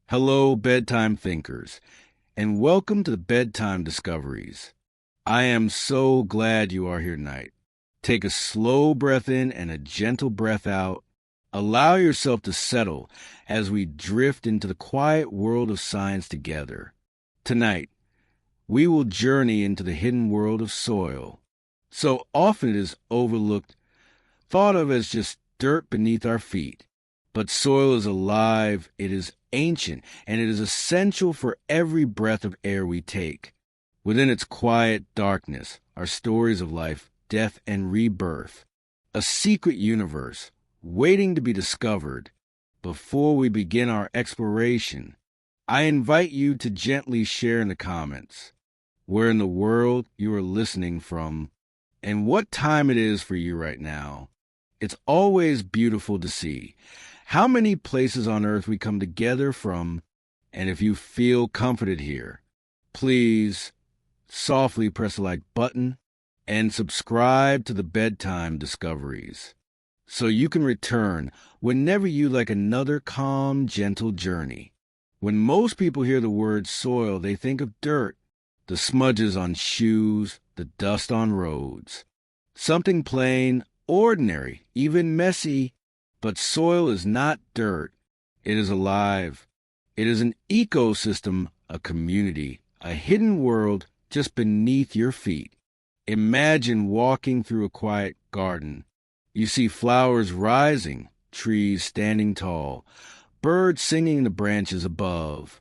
Hello, bedtime thinkers, and welcome to the Bedtime Discoveries. I am so glad you are here tonight. Take a slow breath in and a gentle breath out. Allow yourself to settle as we drift into the quiet world of science together. Tonight, we will journey into the hidden world of soil. So often it is overlooked, thought of as just dirt beneath our feet. But soil is alive, it is ancient, and it is essential for every breath of air we take. Within its quiet darkness are stories of life, death, and rebirth, a secret universe waiting to be discovered. Before we begin our exploration, I invite you to gently share in the comments where in the world you are listening from and what time it is for you right now. It's always beautiful to see how many places on earth we come together from, and if you feel comforted here, please softly press the like button and subscribe to the Bedtime Discoveries so you can return whenever you like another calm, gentle journey. When most people hear the word soil, they think of dirt, the smudges on shoes, the dust on roads. Something plain, ordinary, even messy. But soil is not dirt. It is alive. It is an ecosystem, a community, a hidden world just beneath your feet. Imagine walking through a quiet garden. You see flowers rising, trees standing tall, birds singing in the branches above.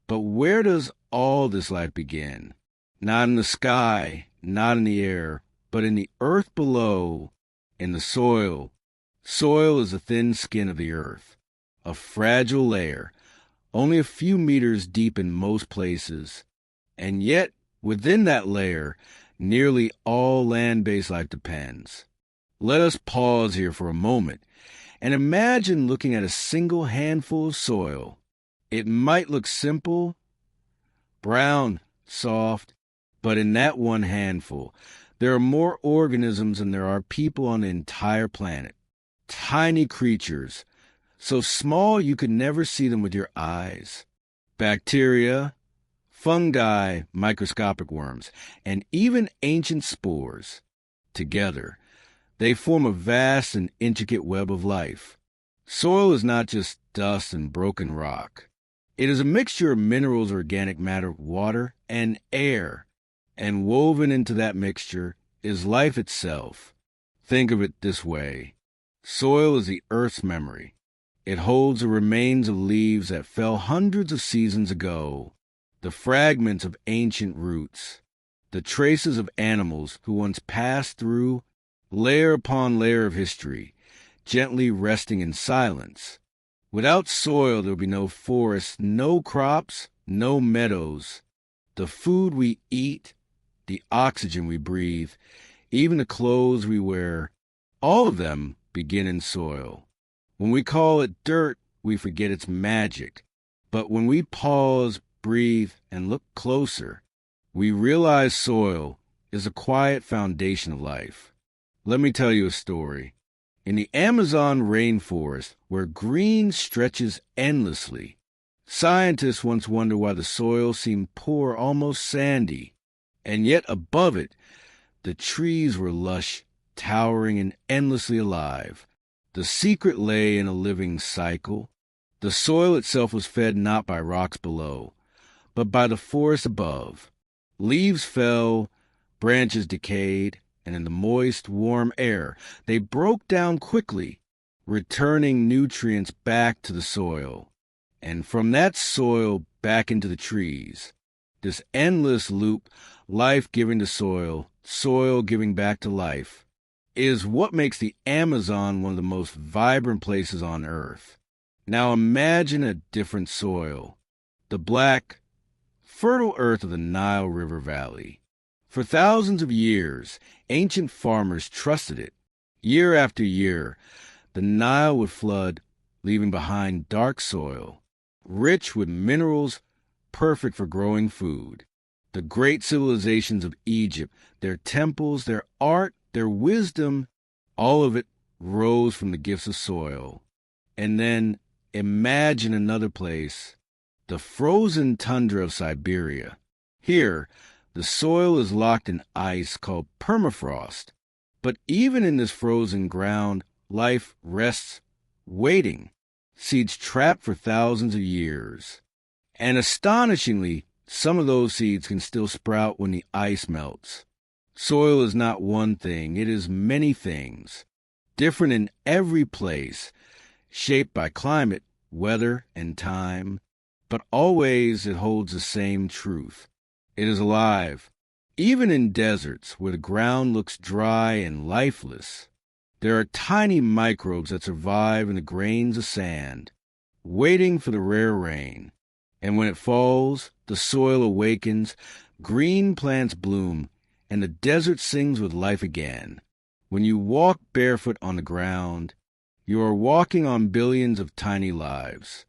But where does all this life begin? Not in the sky, not in the air, but in the earth below, in the soil. Soil is the thin skin of the earth, a fragile layer, only a few meters deep in most places. And yet, within that layer, nearly all land-based life depends. Let us pause here for a moment and imagine looking at a single handful of soil. It might look simple, brown, soft, but in that one handful, there are more organisms than there are people on the entire planet. Tiny creatures, so small you could never see them with your eyes. Bacteria, fungi, microscopic worms, and even ancient spores. Together, they form a vast and intricate web of life. Soil is not just dust and broken rock. It is a mixture of minerals, organic matter, water, and air. And woven into that mixture is life itself. Think of it this way. Soil is the earth's memory. It holds the remains of leaves that fell hundreds of seasons ago, the fragments of ancient roots, the traces of animals who once passed through, layer upon layer of history, gently resting in silence. Without soil, there would be no forests, no crops, no meadows. The food we eat, the oxygen we breathe, even the clothes we wear, all of them begin in soil. When we call it dirt, we forget its magic. But when we pause, breathe, and look closer, we realize soil is a quiet foundation of life. Let me tell you a story. In the Amazon rainforest, where green stretches endlessly, scientists once wondered why the soil seemed poor, almost sandy. And yet above it, the trees were lush, towering and endlessly alive. The secret lay in a living cycle. The soil itself was fed not by rocks below, but by the forest above. Leaves fell, branches decayed, and in the moist, warm air, they broke down quickly, returning nutrients back to the soil. And from that soil back into the trees. This endless loop, life giving to soil, soil giving back to life, is what makes the Amazon one of the most vibrant places on Earth. Now imagine a different soil, the black, fertile earth of the Nile River Valley. For thousands of years, ancient farmers trusted it. Year after year, the Nile would flood, leaving behind dark soil, rich with minerals, perfect for growing food. The great civilizations of Egypt, their temples, their art, their wisdom, all of it rose from the gifts of soil. And then imagine another place, the frozen tundra of Siberia. Here, the soil is locked in ice called permafrost. But even in this frozen ground, life rests, waiting, seeds trapped for thousands of years. And astonishingly, some of those seeds can still sprout when the ice melts. Soil is not one thing, it is many things, different in every place, shaped by climate, weather, and time, but always it holds the same truth. It is alive, even in deserts where the ground looks dry and lifeless. There are tiny microbes that survive in the grains of sand, waiting for the rare rain. And when it falls, the soil awakens, green plants bloom, and the desert sings with life again. When you walk barefoot on the ground, you are walking on billions of tiny lives,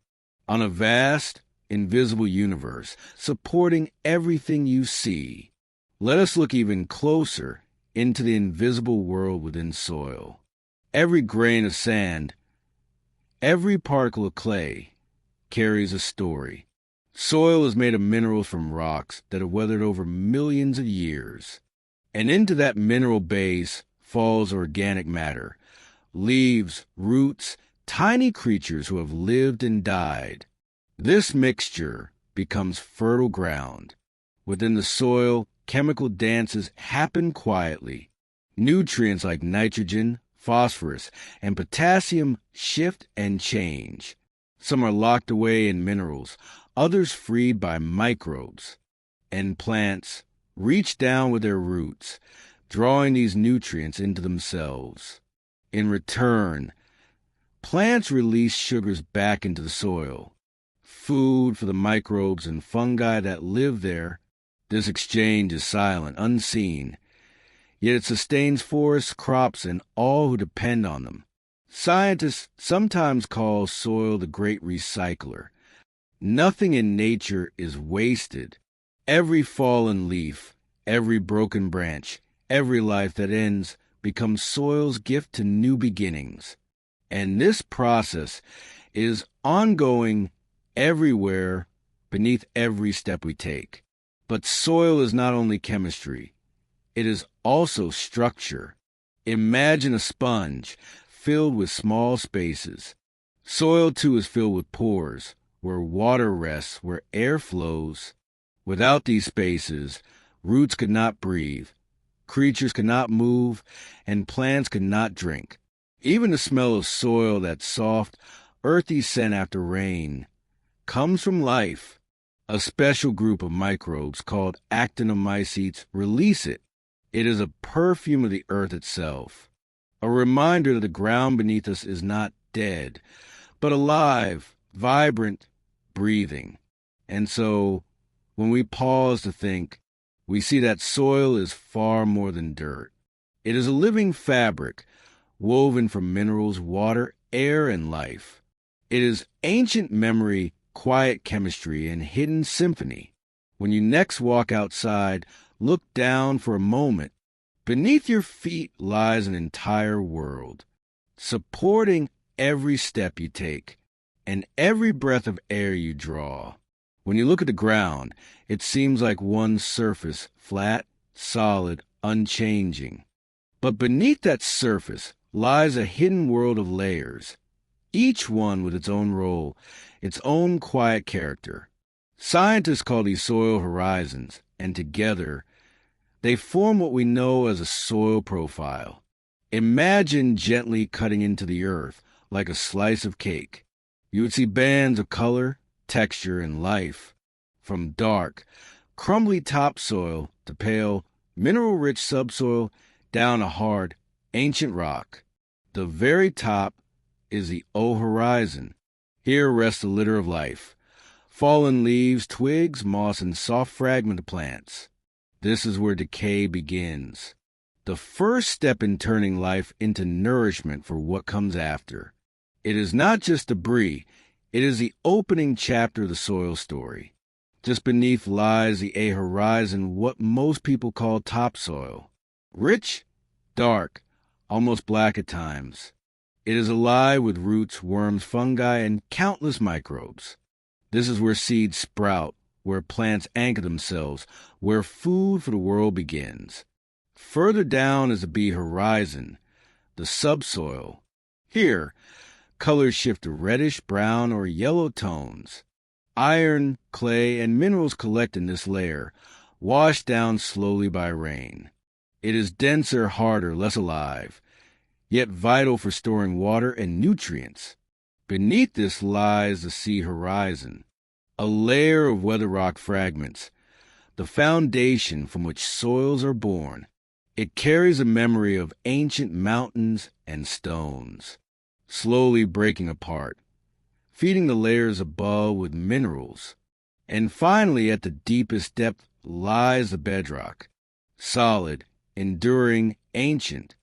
on a vast, invisible universe, supporting everything you see. Let us look even closer into the invisible world within soil. Every grain of sand, every particle of clay carries a story. Soil is made of minerals from rocks that have weathered over millions of years. And into that mineral base falls organic matter, leaves, roots, tiny creatures who have lived and died. This mixture becomes fertile ground. Within the soil, chemical dances happen quietly. Nutrients like nitrogen, phosphorus, and potassium shift and change. Some are locked away in minerals, others freed by microbes. And plants reach down with their roots, drawing these nutrients into themselves. In return, plants release sugars back into the soil, food for the microbes and fungi that live there. This exchange is silent, unseen, yet it sustains forests, crops, and all who depend on them. Scientists sometimes call soil the great recycler. Nothing in nature is wasted. Every fallen leaf, every broken branch, every life that ends becomes soil's gift to new beginnings. And this process is ongoing everywhere, beneath every step we take. But soil is not only chemistry, it is also structure. Imagine a sponge filled with small spaces. Soil, too, is filled with pores, where water rests, where air flows. Without these spaces, roots could not breathe, creatures could not move, and plants could not drink. Even the smell of soil, that soft, earthy scent after rain, comes from life. A special group of microbes called actinomycetes release it. It is a perfume of the earth itself, a reminder that the ground beneath us is not dead, but alive, vibrant, breathing. And so, when we pause to think, we see that soil is far more than dirt. It is a living fabric, woven from minerals, water, air, and life. It is ancient memory, quiet chemistry, and hidden symphony. When you next walk outside, look down for a moment. Beneath your feet lies an entire world, supporting every step you take and every breath of air you draw. When you look at the ground, it seems like one surface, flat, solid, unchanging. But beneath that surface lies a hidden world of layers, each one with its own role, its own quiet character. Scientists call these soil horizons, and together they form what we know as a soil profile. Imagine gently cutting into the earth like a slice of cake. You would see bands of color, texture, and life, from dark, crumbly topsoil to pale, mineral-rich subsoil down a hard, ancient rock. The very top is the O horizon. Here rests a litter of life, fallen leaves, twigs, moss, and soft fragment of plants. This is where decay begins, the first step in turning life into nourishment for what comes after. It is not just debris, it is the opening chapter of the soil story. Just beneath lies the A horizon, what most people call topsoil. Rich, dark, almost black at times. It is alive with roots, worms, fungi, and countless microbes. This is where seeds sprout, where plants anchor themselves, where food for the world begins. Further down is the B horizon, the subsoil. Here, colors shift to reddish, brown, or yellow tones. Iron, clay, and minerals collect in this layer, washed down slowly by rain. It is denser, harder, less alive, yet vital for storing water and nutrients. Beneath this lies the sea horizon, a layer of weather rock fragments, the foundation from which soils are born. It carries a memory of ancient mountains and stones, slowly breaking apart, feeding the layers above with minerals. And finally, at the deepest depth lies the bedrock, solid, enduring, ancient.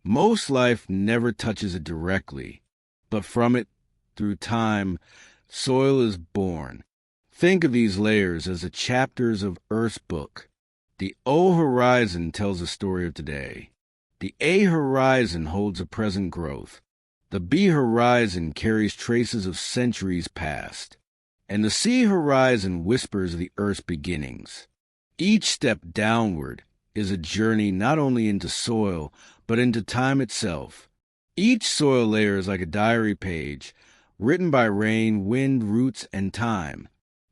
Most life never touches it directly, but from it, through time, soil is born. Think of these layers as the chapters of Earth's book. The O horizon tells the story of today. The A horizon holds a present growth. The B horizon carries traces of centuries past. And the C horizon whispers the Earth's beginnings. Each step downward is a journey not only into soil, but into time itself. Each soil layer is like a diary page, written by rain, wind, roots, and time.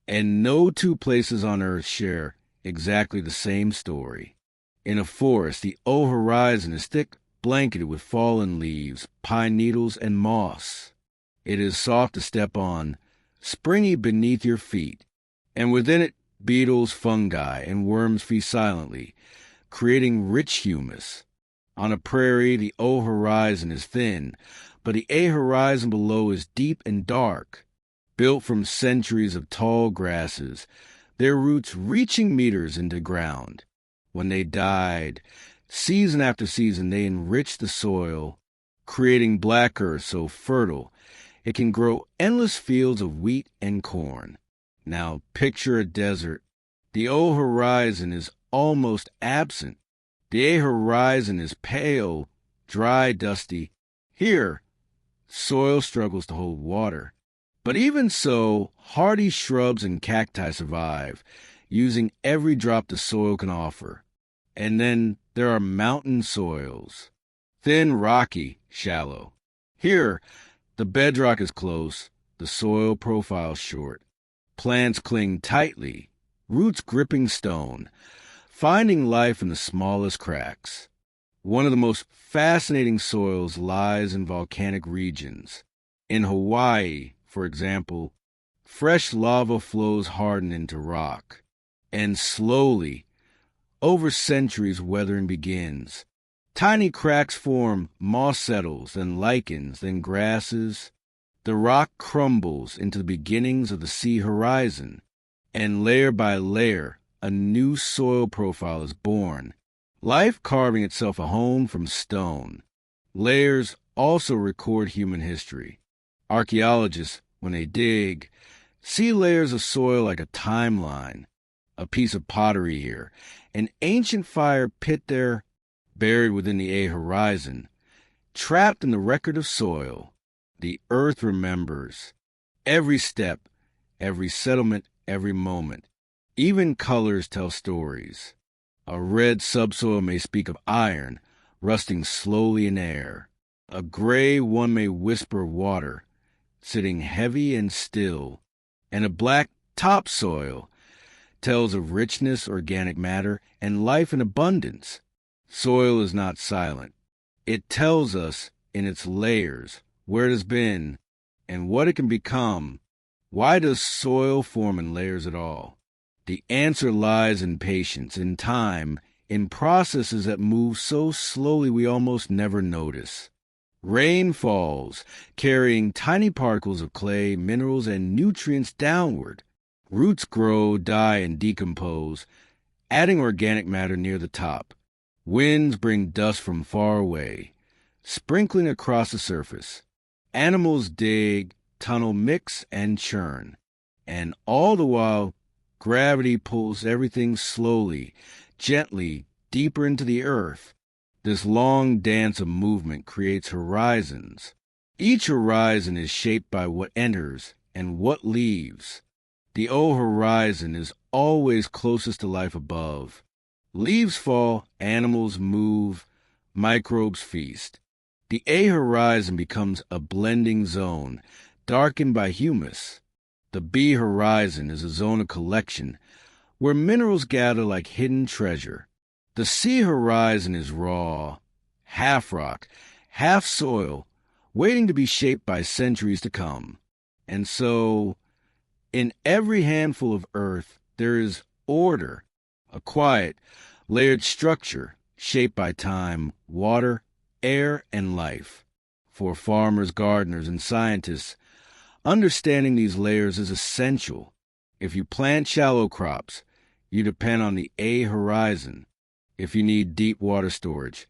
And no two places on Earth share exactly the same story. In a forest, the O horizon is thick, blanketed with fallen leaves, pine needles, and moss. It is soft to step on, springy beneath your feet, and within it, beetles, fungi, and worms feast silently, creating rich humus. On a prairie, the O horizon is thin, but the A horizon below is deep and dark, built from centuries of tall grasses, their roots reaching meters into ground. When they died, season after season, they enriched the soil, creating black earth so fertile it can grow endless fields of wheat and corn. Now picture a desert. The O horizon is almost absent. The A horizon is pale, dry, dusty. Here, soil struggles to hold water. But even so, hardy shrubs and cacti survive, using every drop the soil can offer. And then there are mountain soils, thin, rocky, shallow. Here, the bedrock is close, the soil profile short. Plants cling tightly, roots gripping stone, finding life in the smallest cracks. One of the most fascinating soils lies in volcanic regions. In Hawaii, for example, fresh lava flows harden into rock, and slowly, over centuries, weathering begins. Tiny cracks form, moss settles, then lichens, then grasses. The rock crumbles into the beginnings of the sea horizon, and layer by layer, a new soil profile is born, life carving itself a home from stone. Layers also record human history. Archaeologists, when they dig, see layers of soil like a timeline, a piece of pottery here, an ancient fire pit there, buried within the A horizon, trapped in the record of soil. The earth remembers every step, every settlement, every moment. Even colors tell stories. A red subsoil may speak of iron, rusting slowly in air. A gray one may whisper of water, sitting heavy and still. And a black topsoil tells of richness, organic matter, and life in abundance. Soil is not silent. It tells us in its layers where it has been and what it can become. Why does soil form in layers at all? The answer lies in patience, in time, in processes that move so slowly we almost never notice. Rain falls, carrying tiny particles of clay, minerals, and nutrients downward. Roots grow, die, and decompose, adding organic matter near the top. Winds bring dust from far away, sprinkling across the surface. Animals dig, tunnel, mix, and churn. And all the while, gravity pulls everything slowly, gently, deeper into the earth. This long dance of movement creates horizons. Each horizon is shaped by what enters and what leaves. The O horizon is always closest to life above. Leaves fall, animals move, microbes feast. The A horizon becomes a blending zone, darkened by humus. The B horizon is a zone of collection, where minerals gather like hidden treasure. The C horizon is raw, half rock, half soil, waiting to be shaped by centuries to come. And so, in every handful of earth, there is order, a quiet, layered structure shaped by time, water, air, and life. For farmers, gardeners, and scientists, understanding these layers is essential. If you plant shallow crops, you depend on the A horizon. If you need deep water storage,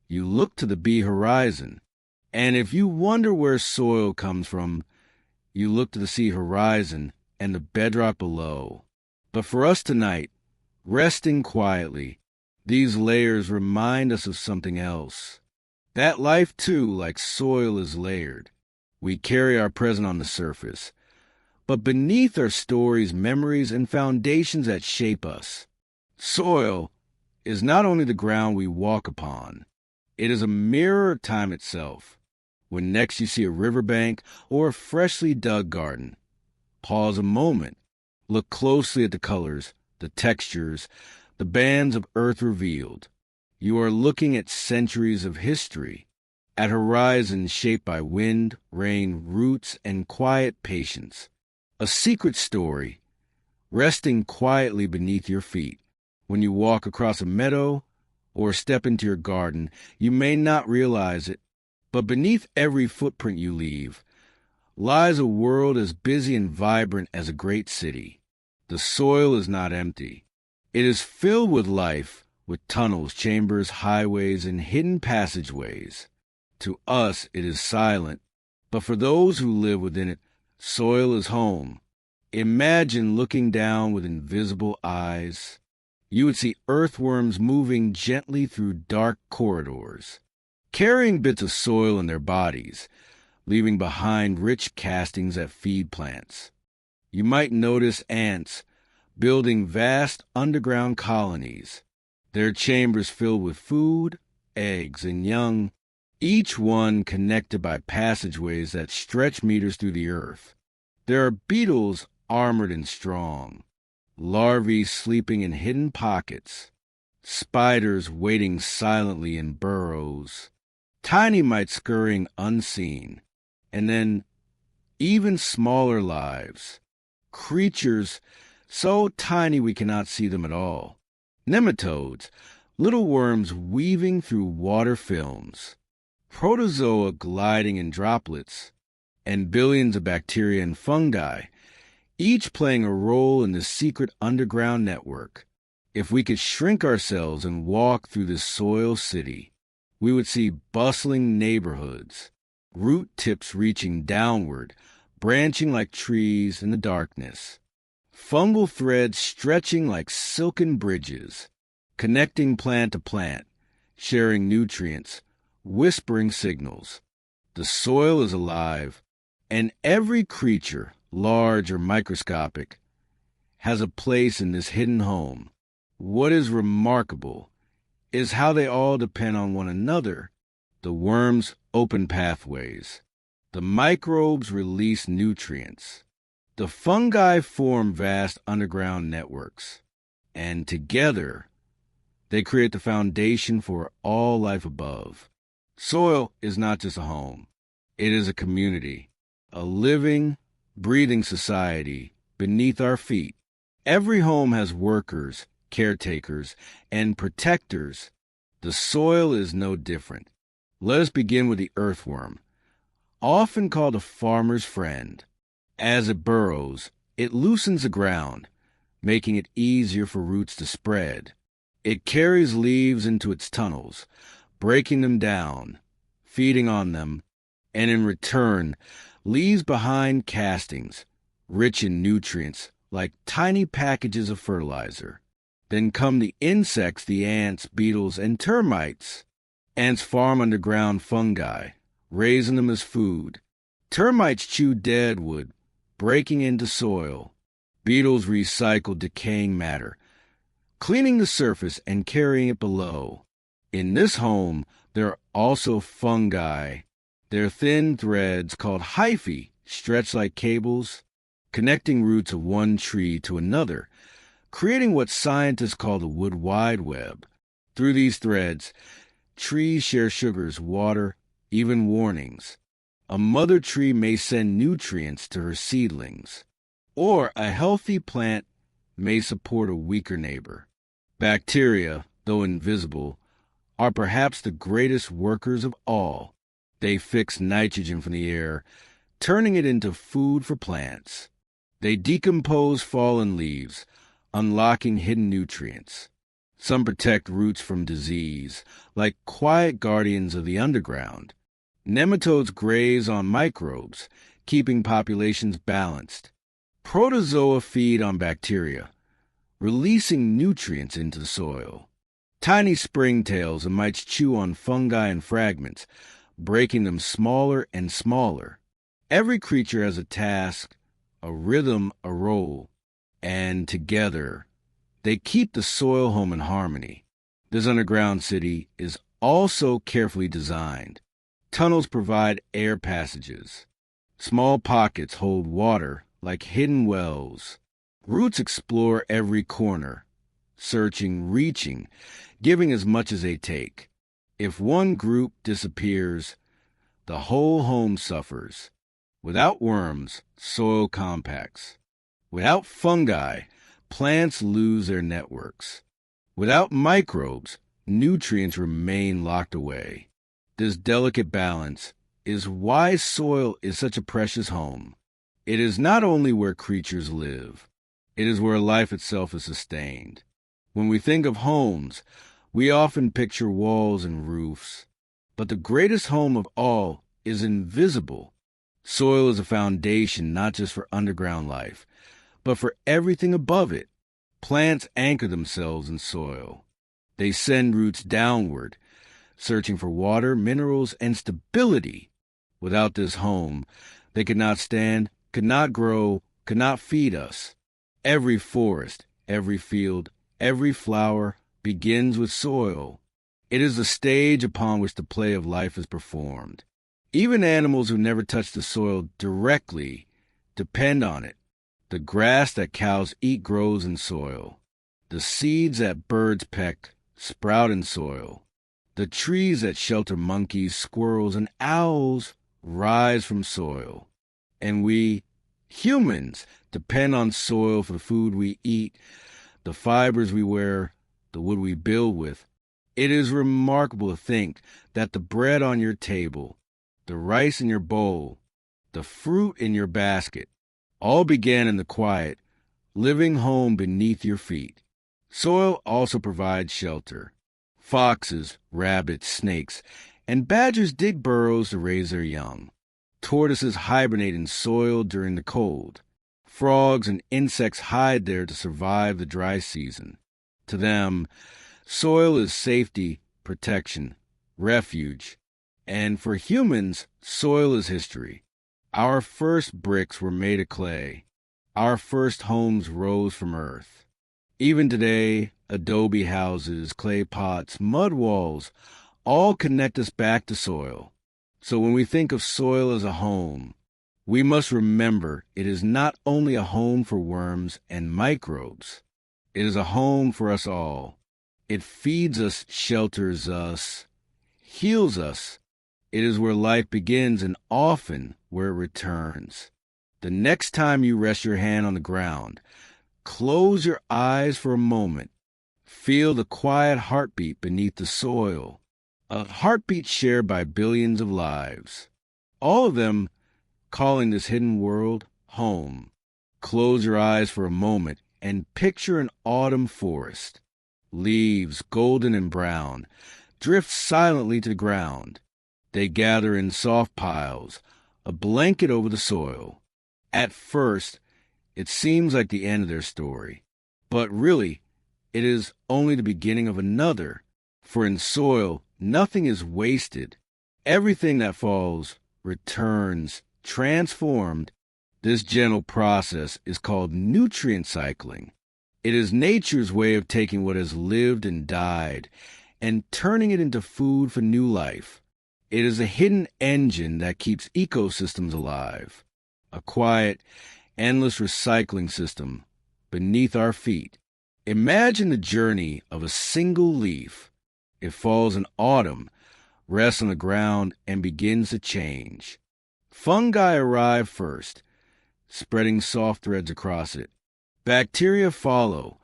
you look to the B horizon. And if you wonder where soil comes from, you look to the C horizon and the bedrock below. But for us tonight, resting quietly, these layers remind us of something else. That life, too, like soil, is layered. We carry our present on the surface, but beneath are stories, memories, and foundations that shape us. Soil is not only the ground we walk upon, it is a mirror of time itself. When next you see a riverbank or a freshly dug garden, pause a moment, look closely at the colors, the textures, the bands of earth revealed. You are looking at centuries of history, at horizons shaped by wind, rain, roots, and quiet patience. A secret story, resting quietly beneath your feet. When you walk across a meadow or step into your garden, you may not realize it, but beneath every footprint you leave lies a world as busy and vibrant as a great city. The soil is not empty. It is filled with life, with tunnels, chambers, highways, and hidden passageways. To us, it is silent, but for those who live within it, soil is home. Imagine looking down with invisible eyes. You would see earthworms moving gently through dark corridors, carrying bits of soil in their bodies, leaving behind rich castings that feed plants. You might notice ants building vast underground colonies, their chambers filled with food, eggs, and young, each one connected by passageways that stretch meters through the earth. There are beetles armored and strong, larvae sleeping in hidden pockets, spiders waiting silently in burrows, tiny mites scurrying unseen, and then even smaller lives, creatures so tiny we cannot see them at all. Nematodes, little worms weaving through water films, protozoa gliding in droplets, and billions of bacteria and fungi, each playing a role in this secret underground network. If we could shrink ourselves and walk through this soil city, we would see bustling neighborhoods, root tips reaching downward, branching like trees in the darkness, fungal threads stretching like silken bridges, connecting plant to plant, sharing nutrients, whispering signals. The soil is alive, and every creature, large or microscopic, has a place in this hidden home. What is remarkable is how they all depend on one another. The worms open pathways. The microbes release nutrients. The fungi form vast underground networks. And together, they create the foundation for all life above. Soil is not just a home. It is a community, a living, breathing society beneath our feet. Every home has workers, caretakers, and protectors. The soil is no different. Let us begin with the earthworm, often called a farmer's friend. As it burrows, it loosens the ground, making it easier for roots to spread. It carries leaves into its tunnels, breaking them down, feeding on them, and in return, leaves behind castings, rich in nutrients, like tiny packages of fertilizer. Then come the insects, the ants, beetles, and termites. Ants farm underground fungi, raising them as food. Termites chew dead wood, breaking into soil. Beetles recycle decaying matter, cleaning the surface and carrying it below. In this home, there are also fungi. Their thin threads, called hyphae, stretch like cables, connecting roots of one tree to another, creating what scientists call the wood wide web. Through these threads, trees share sugars, water, even warnings. A mother tree may send nutrients to her seedlings, or a healthy plant may support a weaker neighbor. Bacteria, though invisible, are perhaps the greatest workers of all. They fix nitrogen from the air, turning it into food for plants. They decompose fallen leaves, unlocking hidden nutrients. Some protect roots from disease, like quiet guardians of the underground. Nematodes graze on microbes, keeping populations balanced. Protozoa feed on bacteria, releasing nutrients into the soil. Tiny springtails and mites chew on fungi and fragments, breaking them smaller and smaller. Every creature has a task, a rhythm, a role, and together they keep the soil home in harmony. This underground city is also carefully designed. Tunnels provide air passages. Small pockets hold water like hidden wells. Roots explore every corner, searching, reaching, giving as much as they take. If one group disappears, the whole home suffers. Without worms, soil compacts. Without fungi, plants lose their networks. Without microbes, nutrients remain locked away. This delicate balance is why soil is such a precious home. It is not only where creatures live, it is where life itself is sustained. When we think of homes, we often picture walls and roofs. But the greatest home of all is invisible. Soil is a foundation not just for underground life, but for everything above it. Plants anchor themselves in soil. They send roots downward, searching for water, minerals, and stability. Without this home, they could not stand, could not grow, could not feed us. Every forest, every field, every flower begins with soil. It is the stage upon which the play of life is performed. Even animals who never touch the soil directly depend on it. The grass that cows eat grows in soil. The seeds that birds peck sprout in soil. The trees that shelter monkeys, squirrels, and owls rise from soil. And we, humans, depend on soil for the food we eat, the fibers we wear, the wood we build with. It is remarkable to think that the bread on your table, the rice in your bowl, the fruit in your basket, all began in the quiet, living home beneath your feet. Soil also provides shelter. Foxes, rabbits, snakes, and badgers dig burrows to raise their young. Tortoises hibernate in soil during the cold. Frogs and insects hide there to survive the dry season. To them, soil is safety, protection, refuge. And for humans, soil is history. Our first bricks were made of clay. Our first homes rose from earth. Even today, adobe houses, clay pots, mud walls, all connect us back to soil. So when we think of soil as a home, we must remember it is not only a home for worms and microbes. It is a home for us all. It feeds us, shelters us, heals us. It is where life begins and often where it returns. The next time you rest your hand on the ground, close your eyes for a moment. Feel the quiet heartbeat beneath the soil, a heartbeat shared by billions of lives, all of them calling this hidden world home. Close your eyes for a moment and picture an autumn forest. Leaves, golden and brown, drift silently to the ground. They gather in soft piles, a blanket over the soil. At first, it seems like the end of their story, but really, it is only the beginning of another. For in soil, nothing is wasted. Everything that falls returns, transformed, This gentle process is called nutrient cycling. It is nature's way of taking what has lived and died and turning it into food for new life. It is a hidden engine that keeps ecosystems alive, a quiet, endless recycling system beneath our feet. Imagine the journey of a single leaf. It falls in autumn, rests on the ground, and begins to change. Fungi arrive first, spreading soft threads across it. Bacteria follow,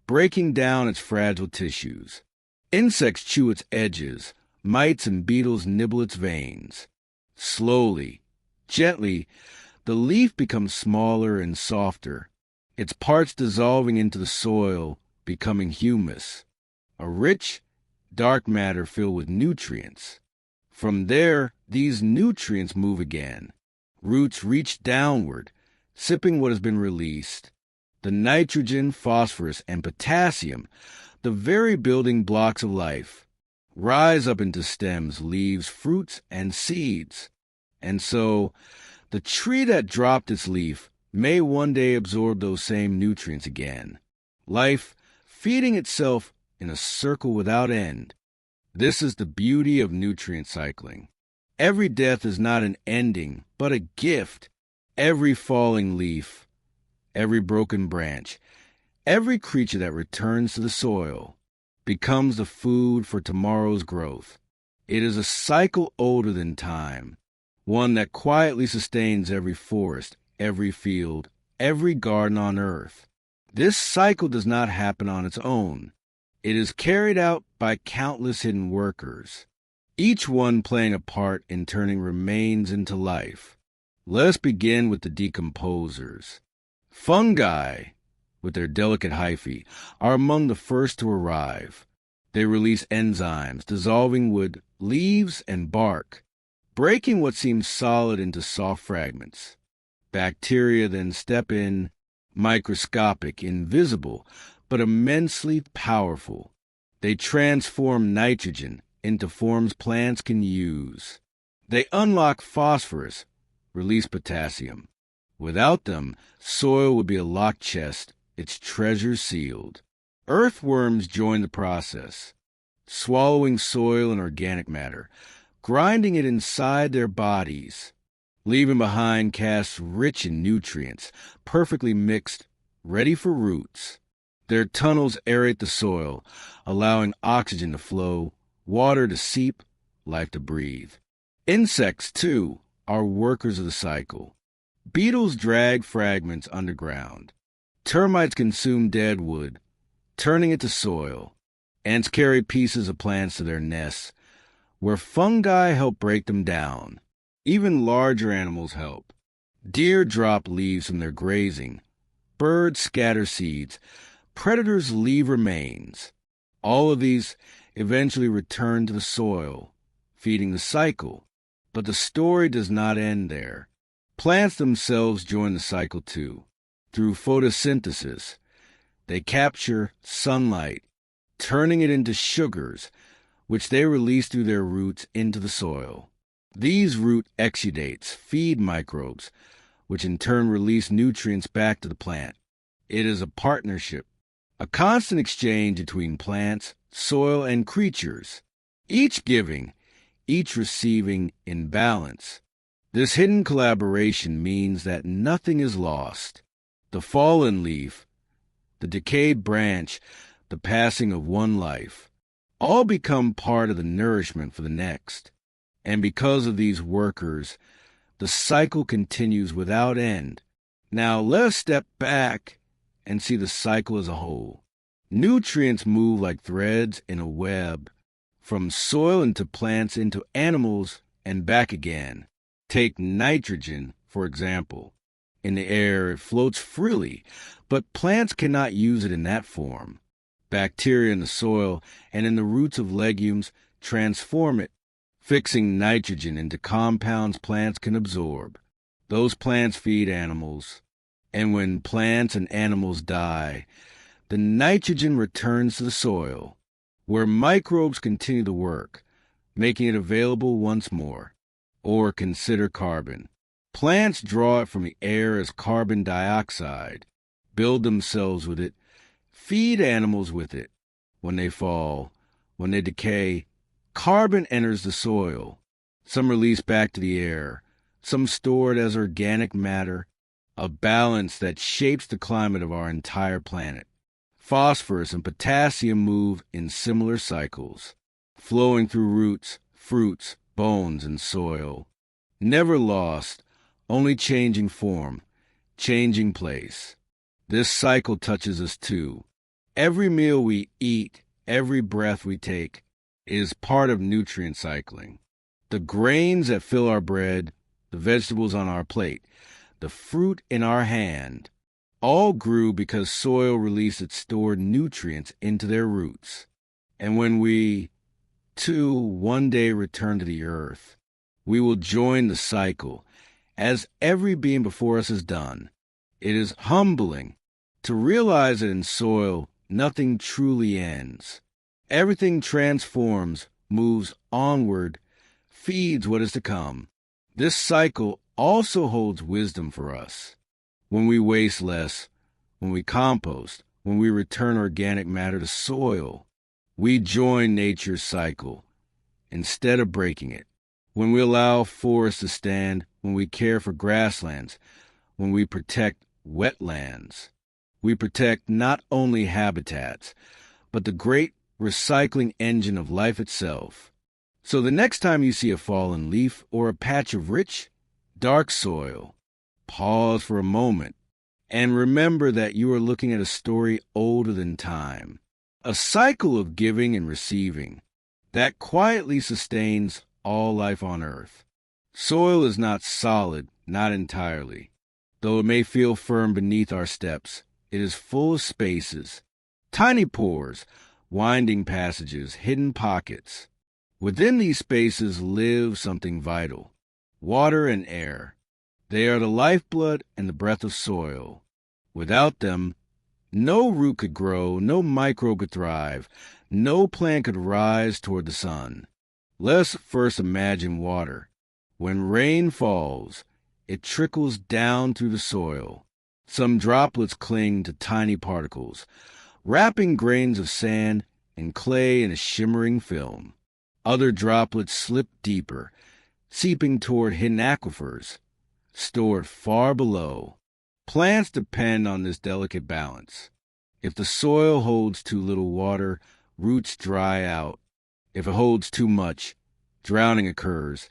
breaking down its fragile tissues. Insects chew its edges. Mites and beetles nibble its veins. Slowly, gently, the leaf becomes smaller and softer, its parts dissolving into the soil, becoming humus, a rich, dark matter filled with nutrients. From there, these nutrients move again. Roots reach downward, sipping what has been released. The nitrogen, phosphorus, and potassium, the very building blocks of life, rise up into stems, leaves, fruits, and seeds. And so, the tree that dropped its leaf may one day absorb those same nutrients again. Life feeding itself in a circle without end. This is the beauty of nutrient cycling. Every death is not an ending, but a gift. Every falling leaf, every broken branch, every creature that returns to the soil becomes the food for tomorrow's growth. It is a cycle older than time, one that quietly sustains every forest, every field, every garden on earth. This cycle does not happen on its own. It is carried out by countless hidden workers, each one playing a part in turning remains into life. Let us begin with the decomposers. Fungi, with their delicate hyphae, are among the first to arrive. They release enzymes, dissolving wood, leaves, and bark, breaking what seems solid into soft fragments. Bacteria then step in, microscopic, invisible, but immensely powerful. They transform nitrogen into forms plants can use. They unlock phosphorus, release potassium. Without them, soil would be a locked chest, its treasures sealed. Earthworms join the process, swallowing soil and organic matter, grinding it inside their bodies, leaving behind casts rich in nutrients, perfectly mixed, ready for roots. Their tunnels aerate the soil, allowing oxygen to flow, water to seep, life to breathe. Insects, too, are workers of the cycle. Beetles drag fragments underground. Termites consume dead wood, turning it to soil. Ants carry pieces of plants to their nests, where fungi help break them down. Even larger animals help. Deer drop leaves from their grazing. Birds scatter seeds. Predators leave remains. All of these eventually return to the soil, feeding the cycle. But the story does not end there. Plants themselves join the cycle too. Through photosynthesis, they capture sunlight, turning it into sugars, which they release through their roots into the soil. These root exudates feed microbes, which in turn release nutrients back to the plant. It is a partnership, a constant exchange between plants, soil, and creatures, each giving, each receiving in balance. This hidden collaboration means that nothing is lost. The fallen leaf, the decayed branch, the passing of one life, all become part of the nourishment for the next. And because of these workers, the cycle continues without end. Now let us step back and see the cycle as a whole. Nutrients move like threads in a web, from soil into plants into animals and back again. Take nitrogen, for example. In the air, it floats freely, but plants cannot use it in that form. Bacteria in the soil and in the roots of legumes transform it, fixing nitrogen into compounds plants can absorb. Those plants feed animals, and when plants and animals die, the nitrogen returns to the soil, where microbes continue to work, making it available once more. Or consider carbon. Plants draw it from the air as carbon dioxide, build themselves with it, feed animals with it. When they fall, when they decay, carbon enters the soil. Some released back to the air, some stored as organic matter, a balance that shapes the climate of our entire planet. Phosphorus and potassium move in similar cycles, flowing through roots, fruits, bones, and soil. Never lost, only changing form, changing place. This cycle touches us too. Every meal we eat, every breath we take, is part of nutrient cycling. The grains that fill our bread, the vegetables on our plate, the fruit in our hand, all grew because soil released its stored nutrients into their roots. And when we, too, one day return to the earth, we will join the cycle, as every being before us has done. It is humbling to realize that in soil, nothing truly ends. Everything transforms, moves onward, feeds what is to come. This cycle also holds wisdom for us. When we waste less, when we compost, when we return organic matter to soil, we join nature's cycle instead of breaking it. When we allow forests to stand, when we care for grasslands, when we protect wetlands, we protect not only habitats, but the great recycling engine of life itself. So the next time you see a fallen leaf or a patch of rich, dark soil, pause for a moment and remember that you are looking at a story older than time, a cycle of giving and receiving that quietly sustains all life on Earth. Soil is not solid, not entirely. Though it may feel firm beneath our steps, it is full of spaces, tiny pores, winding passages, hidden pockets. Within these spaces live something vital, water and air. They are the lifeblood and the breath of soil. Without them, no root could grow, no microbe could thrive, no plant could rise toward the sun. Let us first imagine water. When rain falls, it trickles down through the soil. Some droplets cling to tiny particles, wrapping grains of sand and clay in a shimmering film. Other droplets slip deeper, seeping toward hidden aquifers, stored far below. Plants depend on this delicate balance. If the soil holds too little water, roots dry out. If it holds too much, drowning occurs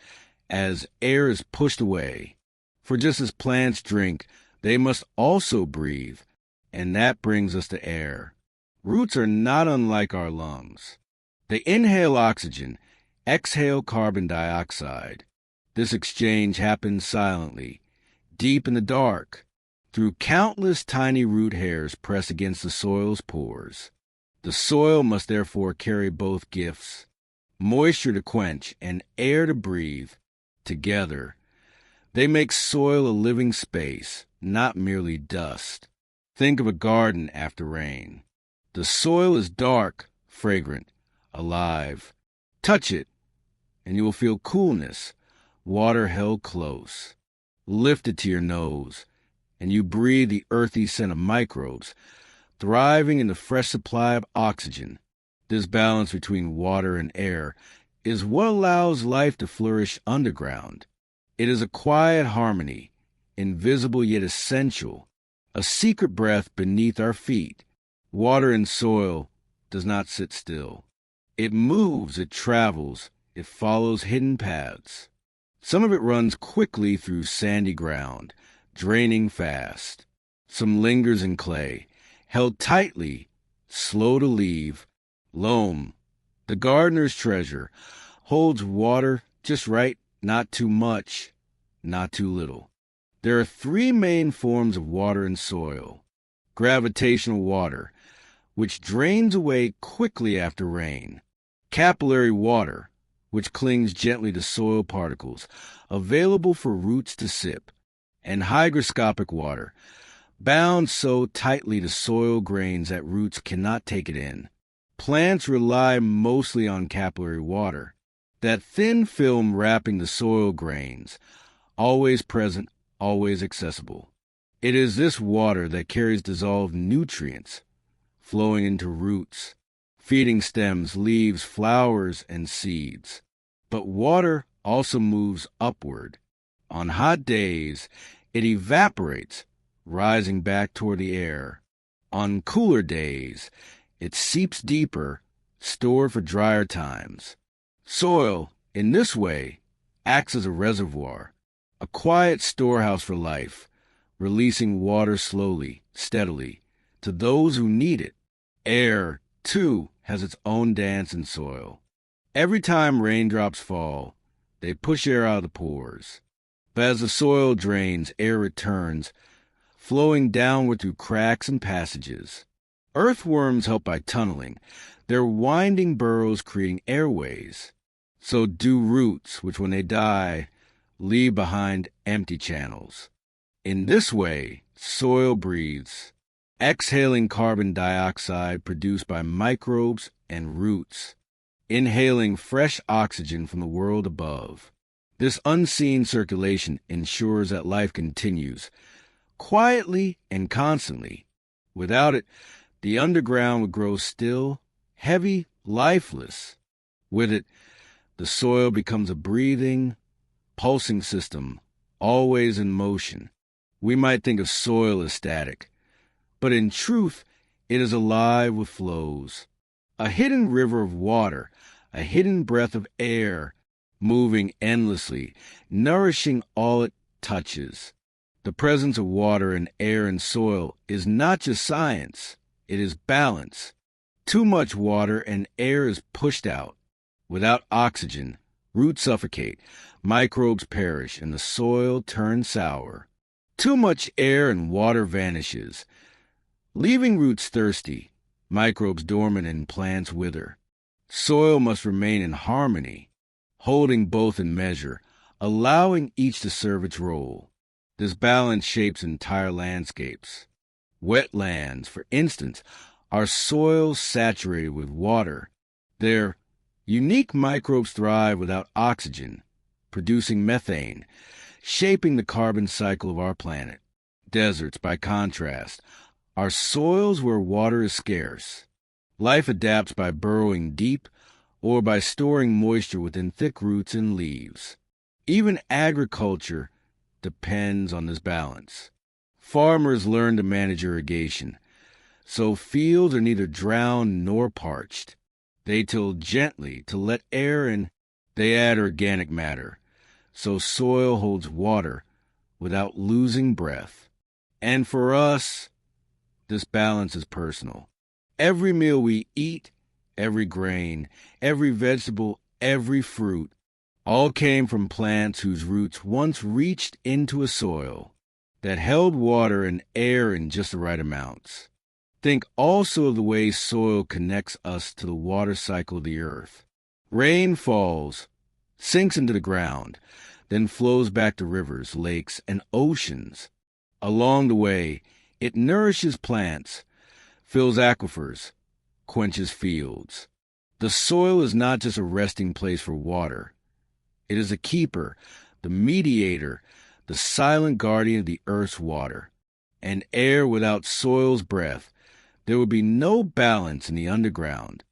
as air is pushed away. For just as plants drink, they must also breathe, and that brings us to air. Roots are not unlike our lungs. They inhale oxygen, exhale carbon dioxide. This exchange happens silently, deep in the dark, through countless tiny root hairs pressed against the soil's pores. The soil must therefore carry both gifts, moisture to quench and air to breathe. Together, they make soil a living space, not merely dust. Think of a garden after rain. The soil is dark, fragrant, alive. Touch it, and you will feel coolness, water held close. Lift it to your nose, and you breathe the earthy scent of microbes, thriving in the fresh supply of oxygen. This balance between water and air is what allows life to flourish underground. It is a quiet harmony, invisible yet essential, a secret breath beneath our feet. Water and soil does not sit still. It moves, it travels, it follows hidden paths. Some of it runs quickly through sandy ground, draining fast. Some lingers in clay, held tightly, slow to leave. Loam, the gardener's treasure, holds water just right, not too much, not too little. There are three main forms of water in soil. Gravitational water, which drains away quickly after rain. Capillary water, which clings gently to soil particles, available for roots to sip. And hygroscopic water, bound so tightly to soil grains that roots cannot take it in. Plants rely mostly on capillary water, that thin film wrapping the soil grains, always present, always accessible. It is this water that carries dissolved nutrients, flowing into roots, feeding stems, leaves, flowers, and seeds. But water also moves upward. On hot days, it evaporates, rising back toward the air. On cooler days, it seeps deeper, stored for drier times. Soil, in this way, acts as a reservoir, a quiet storehouse for life, releasing water slowly, steadily, to those who need it. Air, too, has its own dance in soil. Every time raindrops fall, they push air out of the pores. But as the soil drains, air returns, flowing downward through cracks and passages. Earthworms help by tunneling, their winding burrows creating airways. So do roots, which when they die, leave behind empty channels. In this way, soil breathes, exhaling carbon dioxide produced by microbes and roots, inhaling fresh oxygen from the world above. This unseen circulation ensures that life continues, quietly and constantly. Without it, the underground would grow still, heavy, lifeless. With it, the soil becomes a breathing, pulsing system, always in motion. We might think of soil as static, but in truth, it is alive with flows. A hidden river of water, a hidden breath of air, moving endlessly, nourishing all it touches. The presence of water and air and soil is not just science, it is balance. Too much water and air is pushed out. Without oxygen, roots suffocate, microbes perish, and the soil turns sour. Too much air and water vanishes, leaving roots thirsty, microbes dormant, and plants wither. Soil must remain in harmony, holding both in measure, allowing each to serve its role. This balance shapes entire landscapes. Wetlands, for instance, are soils saturated with water. Their unique microbes thrive without oxygen, producing methane, shaping the carbon cycle of our planet. Deserts, by contrast, are soils where water is scarce. Life adapts by burrowing deep or by storing moisture within thick roots and leaves. Even agriculture depends on this balance. Farmers learn to manage irrigation, so fields are neither drowned nor parched. They till gently to let air in. They add organic matter, so soil holds water without losing breath. And for us, this balance is personal. Every meal we eat, every grain, every vegetable, every fruit, all came from plants whose roots once reached into a soil that held water and air in just the right amounts. Think also of the way soil connects us to the water cycle of the earth. Rain falls, sinks into the ground, then flows back to rivers, lakes, and oceans. Along the way, it nourishes plants, fills aquifers, quenches fields. The soil is not just a resting place for water. It is a keeper, the mediator, the silent guardian of the earth's water. And air without soil's breath, there would be no balance in the underground,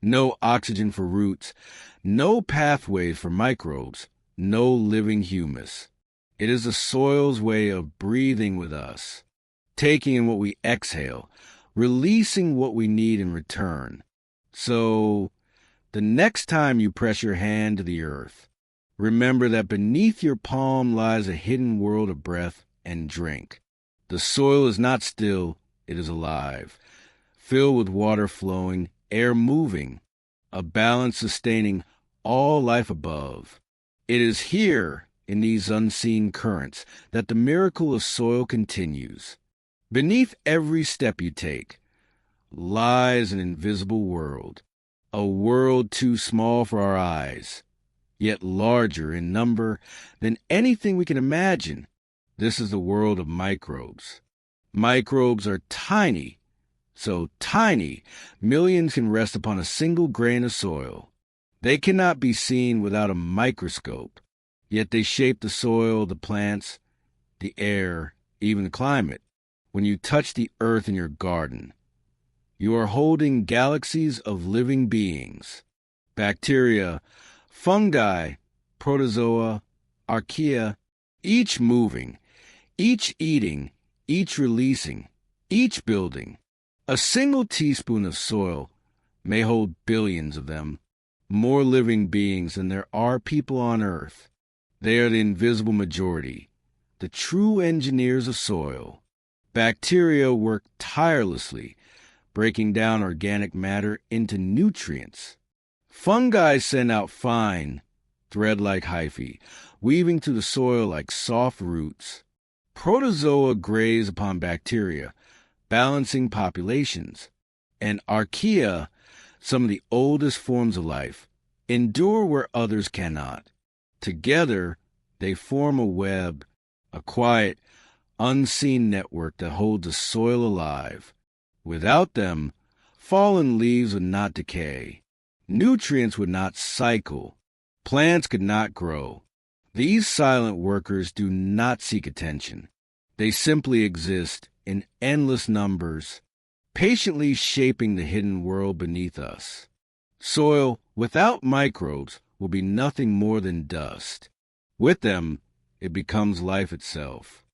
no oxygen for roots, no pathways for microbes, no living humus. It is the soil's way of breathing with us, taking in what we exhale, releasing what we need in return. So, the next time you press your hand to the earth, remember that beneath your palm lies a hidden world of breath and drink. The soil is not still, it is alive, filled with water flowing, air moving, a balance sustaining all life above. It is here, in these unseen currents, that the miracle of soil continues. Beneath every step you take lies an invisible world, a world too small for our eyes, yet larger in number than anything we can imagine. This is the world of microbes. Microbes are tiny, so tiny, millions can rest upon a single grain of soil. They cannot be seen without a microscope. Yet they shape the soil, the plants, the air, even the climate. When you touch the earth in your garden, you are holding galaxies of living beings. Bacteria, fungi, protozoa, archaea, each moving, each eating, each releasing, each building. A single teaspoon of soil may hold billions of them, more living beings than there are people on Earth. They are the invisible majority, the true engineers of soil. Bacteria work tirelessly, breaking down organic matter into nutrients. Fungi send out fine, thread-like hyphae, weaving through the soil like soft roots. Protozoa graze upon bacteria, balancing populations. And archaea, some of the oldest forms of life, endure where others cannot. Together, they form a web, a quiet, unseen network that holds the soil alive. Without them, fallen leaves would not decay. Nutrients would not cycle. Plants could not grow. These silent workers do not seek attention. They simply exist in endless numbers, patiently shaping the hidden world beneath us. Soil without microbes will be nothing more than dust. With them, it becomes life itself.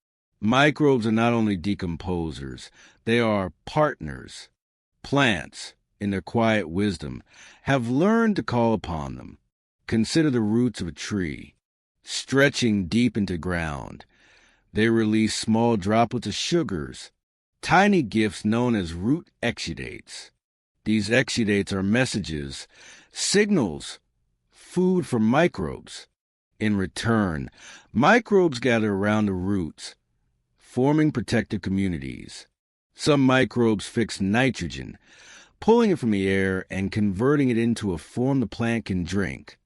Microbes are not only decomposers, they are partners. Plants, in their quiet wisdom, have learned to call upon them. Consider the roots of a tree. Stretching deep into ground, they release small droplets of sugars, tiny gifts known as root exudates. These exudates are messages, signals, food for microbes. In return, microbes gather around the roots, forming protective communities. Some microbes fix nitrogen, pulling it from the air and converting it into a form the plant can drink.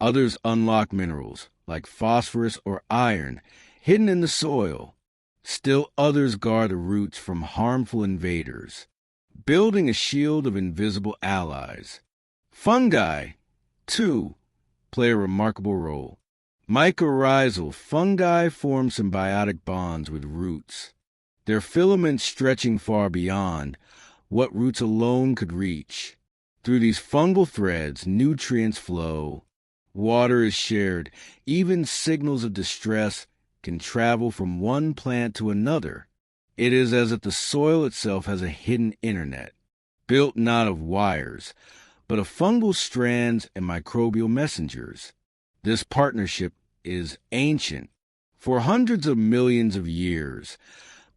Others unlock minerals, like phosphorus or iron, hidden in the soil. Still others guard the roots from harmful invaders, building a shield of invisible allies. Fungi, too, play a remarkable role. Mycorrhizal fungi form symbiotic bonds with roots, their filaments stretching far beyond what roots alone could reach. Through these fungal threads, nutrients flow, water is shared, even signals of distress can travel from one plant to another. It is as if the soil itself has a hidden internet, built not of wires, but of fungal strands and microbial messengers. This partnership is ancient. For hundreds of millions of years,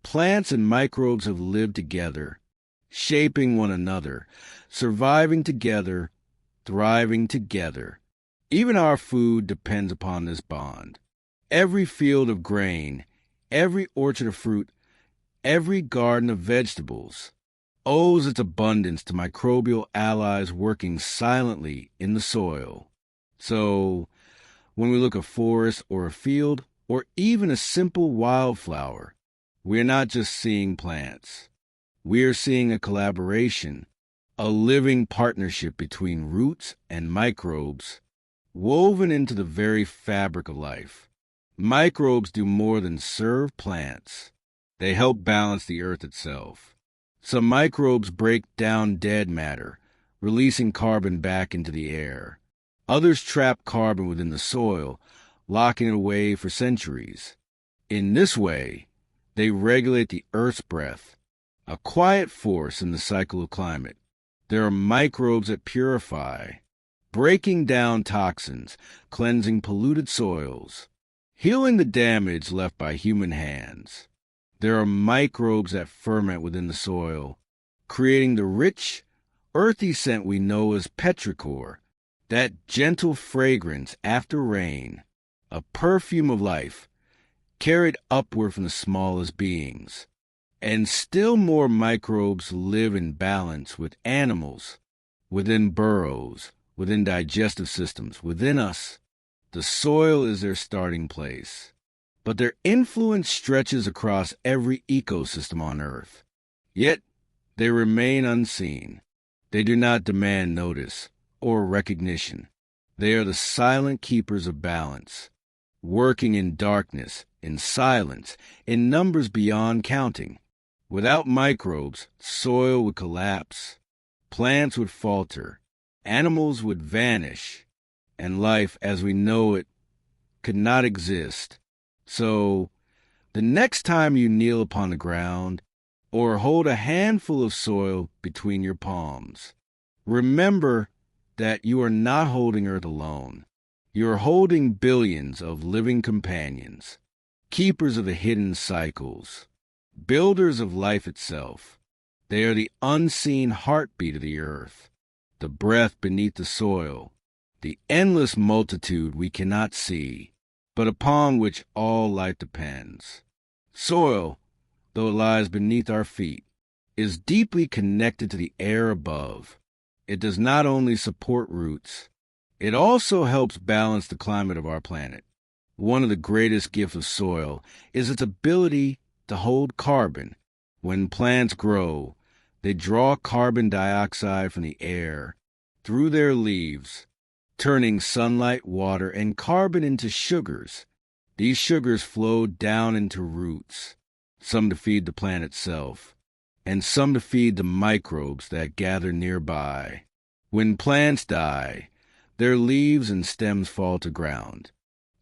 plants and microbes have lived together, shaping one another, surviving together, thriving together. Even our food depends upon this bond. Every field of grain, every orchard of fruit, every garden of vegetables owes its abundance to microbial allies working silently in the soil. So, when we look at a forest or a field, or even a simple wildflower, we are not just seeing plants. We are seeing a collaboration, a living partnership between roots and microbes, woven into the very fabric of life. Microbes do more than serve plants. They help balance the earth itself. Some microbes break down dead matter, releasing carbon back into the air. Others trap carbon within the soil, locking it away for centuries. In this way, they regulate the Earth's breath, a quiet force in the cycle of climate. There are microbes that purify, breaking down toxins, cleansing polluted soils, healing the damage left by human hands. There are microbes that ferment within the soil, creating the rich, earthy scent we know as petrichor, that gentle fragrance after rain, a perfume of life, carried upward from the smallest beings. And still more microbes live in balance with animals, within burrows, within digestive systems, within us. The soil is their starting place. But their influence stretches across every ecosystem on Earth. Yet they remain unseen. They do not demand notice or recognition. They are the silent keepers of balance. working in darkness, in silence, in numbers beyond counting. Without microbes, soil would collapse, plants would falter, animals would vanish, and life as we know it could not exist. So, the next time you kneel upon the ground, or hold a handful of soil between your palms, remember that you are not holding Earth alone. You are holding billions of living companions, keepers of the hidden cycles, builders of life itself. They are the unseen heartbeat of the earth, the breath beneath the soil, the endless multitude we cannot see, but upon which all life depends. Soil, though it lies beneath our feet, is deeply connected to the air above. It does not only support roots, it also helps balance the climate of our planet. One of the greatest gifts of soil is its ability to hold carbon. When plants grow, they draw carbon dioxide from the air through their leaves, turning sunlight, water, and carbon into sugars. These sugars flow down into roots, some to feed the plant itself, and some to feed the microbes that gather nearby. When plants die, their leaves and stems fall to ground.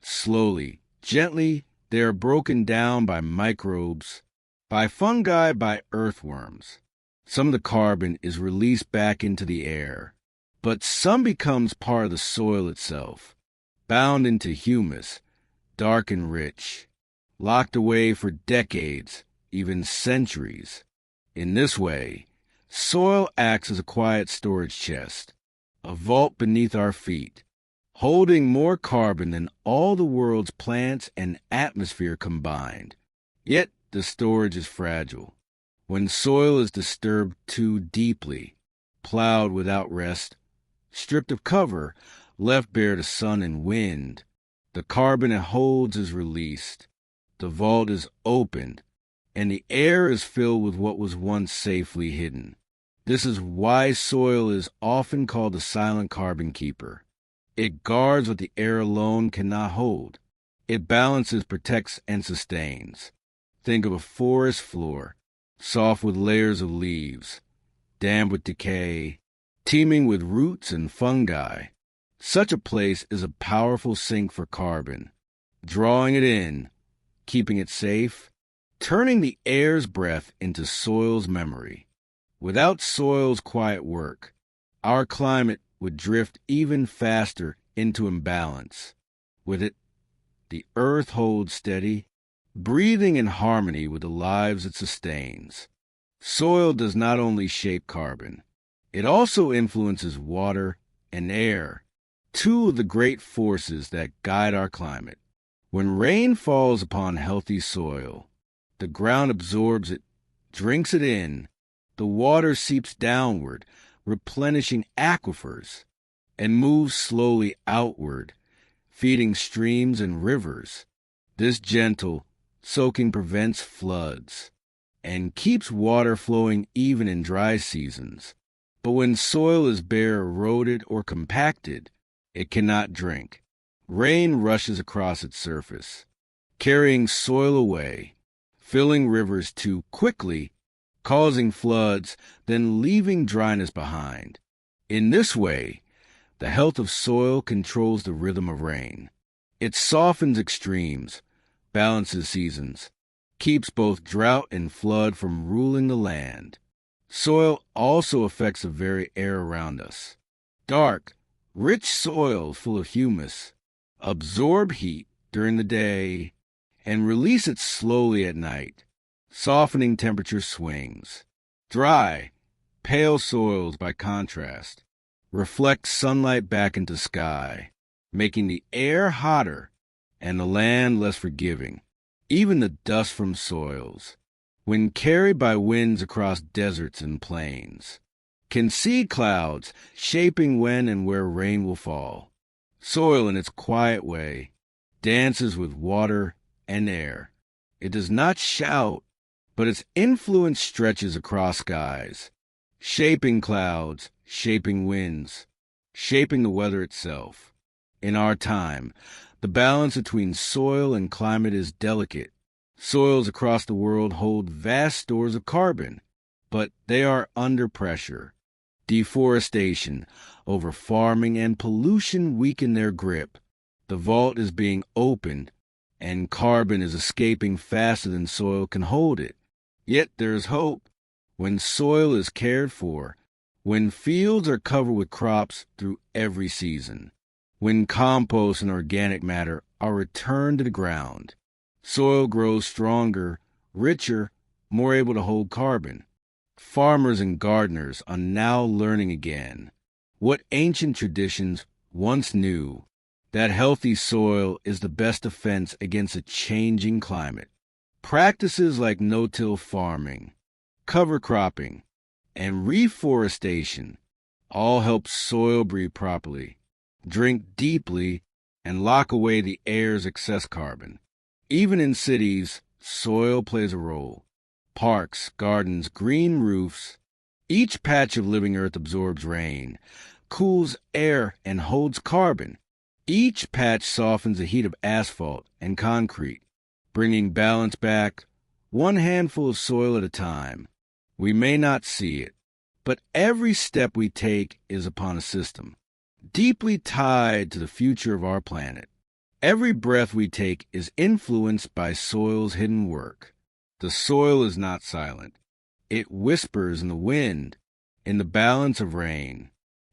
Slowly, gently, they are broken down by microbes, by fungi, by earthworms. Some of the carbon is released back into the air, but some becomes part of the soil itself, bound into humus, dark and rich, locked away for decades, even centuries. In this way, soil acts as a quiet storage chest, a vault beneath our feet, holding more carbon than all the world's plants and atmosphere combined. Yet the storage is fragile. When soil is disturbed too deeply, plowed without rest, stripped of cover, left bare to sun and wind, the carbon it holds is released, the vault is opened, and the air is filled with what was once safely hidden. This is why soil is often called the silent carbon keeper. It guards what the air alone cannot hold. It balances, protects, and sustains. Think of a forest floor, soft with layers of leaves, damp with decay, teeming with roots and fungi. Such a place is a powerful sink for carbon, drawing it in, keeping it safe, turning the air's breath into soil's memory. Without soil's quiet work, our climate would drift even faster into imbalance. With it, the earth holds steady, breathing in harmony with the lives it sustains. Soil does not only shape carbon, it also influences water and air, two of the great forces that guide our climate. When rain falls upon healthy soil, the ground absorbs it, drinks it in. The water seeps downward, replenishing aquifers, and moves slowly outward, feeding streams and rivers. This gentle soaking prevents floods and keeps water flowing even in dry seasons. But when soil is bare, eroded, or compacted, it cannot drink. Rain rushes across its surface, carrying soil away, filling rivers too quickly, causing floods, then leaving dryness behind. In this way, the health of soil controls the rhythm of rain. It softens extremes, balances seasons, keeps both drought and flood from ruling the land. Soil also affects the very air around us. Dark, rich soil full of humus absorb heat during the day and release it slowly at night, softening temperature swings. Dry, pale soils, by contrast, reflect sunlight back into sky, making the air hotter and the land less forgiving. Even the dust from soils, when carried by winds across deserts and plains, can see clouds shaping when and where rain will fall. Soil, in its quiet way, dances with water and air. It does not shout, but its influence stretches across skies, shaping clouds, shaping winds, shaping the weather itself. In our time, the balance between soil and climate is delicate. Soils across the world hold vast stores of carbon, but they are under pressure. Deforestation, overfarming, and pollution weaken their grip. The vault is being opened, and carbon is escaping faster than soil can hold it. Yet there is hope. When soil is cared for, when fields are covered with crops through every season, when compost and organic matter are returned to the ground, soil grows stronger, richer, more able to hold carbon. Farmers and gardeners are now learning again what ancient traditions once knew, that healthy soil is the best defense against a changing climate. Practices like no-till farming, cover cropping, and reforestation all help soil breathe properly, drink deeply, and lock away the air's excess carbon. Even in cities, soil plays a role. Parks, gardens, green roofs. Each patch of living earth absorbs rain, cools air, and holds carbon. Each patch softens the heat of asphalt and concrete, bringing balance back, one handful of soil at a time. We may not see it, but every step we take is upon a system, deeply tied to the future of our planet. Every breath we take is influenced by soil's hidden work. The soil is not silent. It whispers in the wind, in the balance of rain,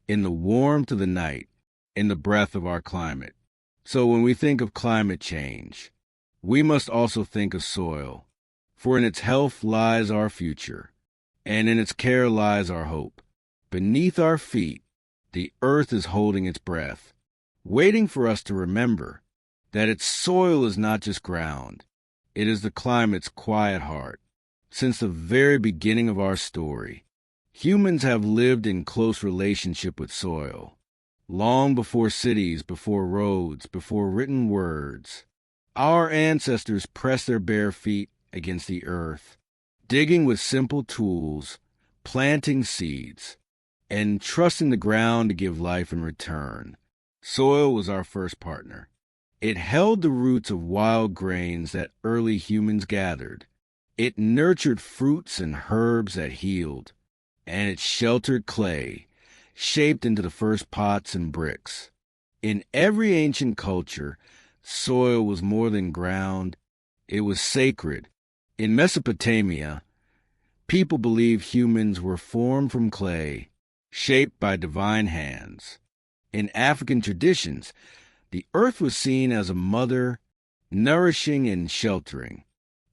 in the warmth of the night, in the breath of our climate. So when we think of climate change, we must also think of soil, for in its health lies our future, and in its care lies our hope. Beneath our feet, the earth is holding its breath, waiting for us to remember that its soil is not just ground. It is the climate's quiet heart. Since the very beginning of our story, humans have lived in close relationship with soil. Long before cities, before roads, before written words, our ancestors pressed their bare feet against the earth, digging with simple tools, planting seeds, and trusting the ground to give life in return. Soil was our first partner. It held the roots of wild grains that early humans gathered. It nurtured fruits and herbs that healed, and it sheltered clay, shaped into the first pots and bricks. In every ancient culture, soil was more than ground, it was sacred. In Mesopotamia, people believed humans were formed from clay, shaped by divine hands. In African traditions, the earth was seen as a mother, nourishing and sheltering.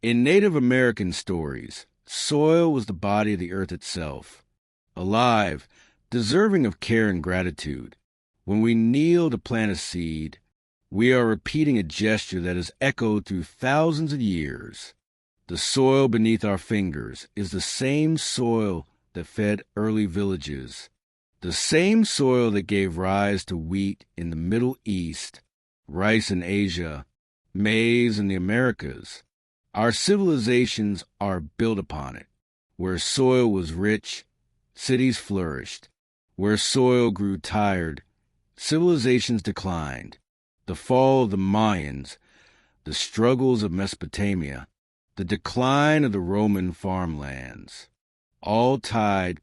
In Native American stories, soil was the body of the earth itself, alive, deserving of care and gratitude. When we kneel to plant a seed, we are repeating a gesture that has echoed through thousands of years. The soil beneath our fingers is the same soil that fed early villages, the same soil that gave rise to wheat in the Middle East, rice in Asia, maize in the Americas. Our civilizations are built upon it. Where soil was rich, cities flourished. Where soil grew tired, civilizations declined. The fall of the Mayans, the struggles of Mesopotamia, the decline of the Roman farmlands, all tied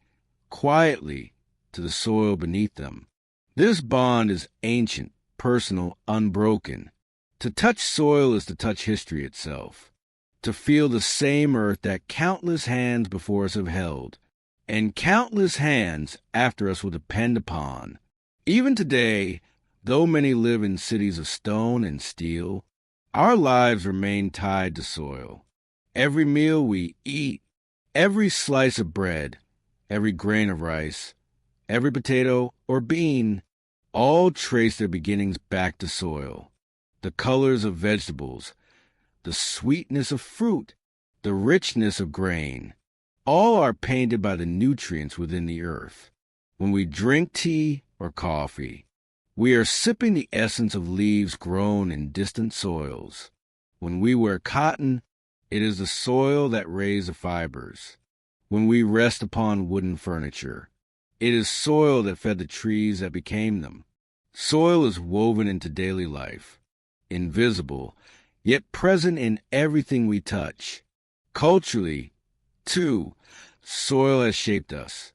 quietly to the soil beneath them. This bond is ancient, personal, unbroken. To touch soil is to touch history itself, to feel the same earth that countless hands before us have held, and countless hands after us will depend upon. Even today, though many live in cities of stone and steel, our lives remain tied to soil. Every meal we eat, every slice of bread, every grain of rice, every potato or bean, all trace their beginnings back to soil. The colors of vegetables, the sweetness of fruit, the richness of grain, all are painted by the nutrients within the earth. When we drink tea or coffee, we are sipping the essence of leaves grown in distant soils. When we wear cotton, it is the soil that raised the fibers. When we rest upon wooden furniture, it is soil that fed the trees that became them. Soil is woven into daily life, invisible, yet present in everything we touch. Culturally, too, soil has shaped us.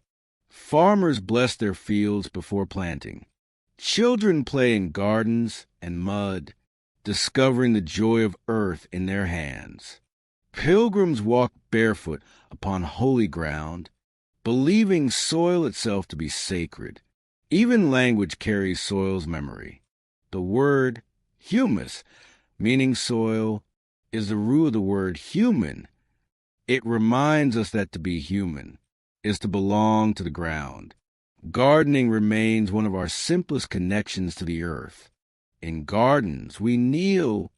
Farmers bless their fields before planting. Children play in gardens and mud, discovering the joy of earth in their hands. Pilgrims walk barefoot upon holy ground, believing soil itself to be sacred. Even language carries soil's memory. The word humus, meaning soil, is the root of the word human. It reminds us that to be human is to belong to the ground. Gardening remains one of our simplest connections to the earth. In gardens, we kneel,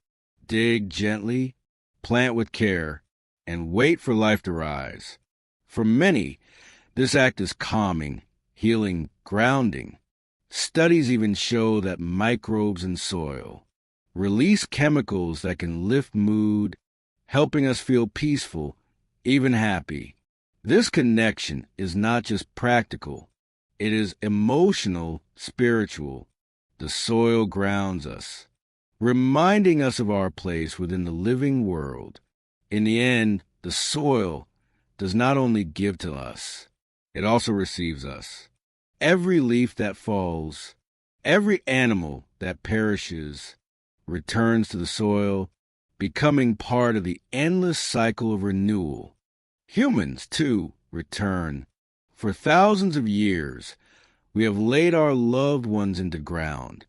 dig gently, plant with care, and wait for life to rise. For many, this act is calming, healing, grounding. Studies even show that microbes in soil release chemicals that can lift mood, helping us feel peaceful, even happy. This connection is not just practical, it is emotional, spiritual. The soil grounds us, reminding us of our place within the living world. In the end, the soil does not only give to us, it also receives us. Every leaf that falls, every animal that perishes, returns to the soil, becoming part of the endless cycle of renewal. Humans, too, return. For thousands of years, we have laid our loved ones into ground,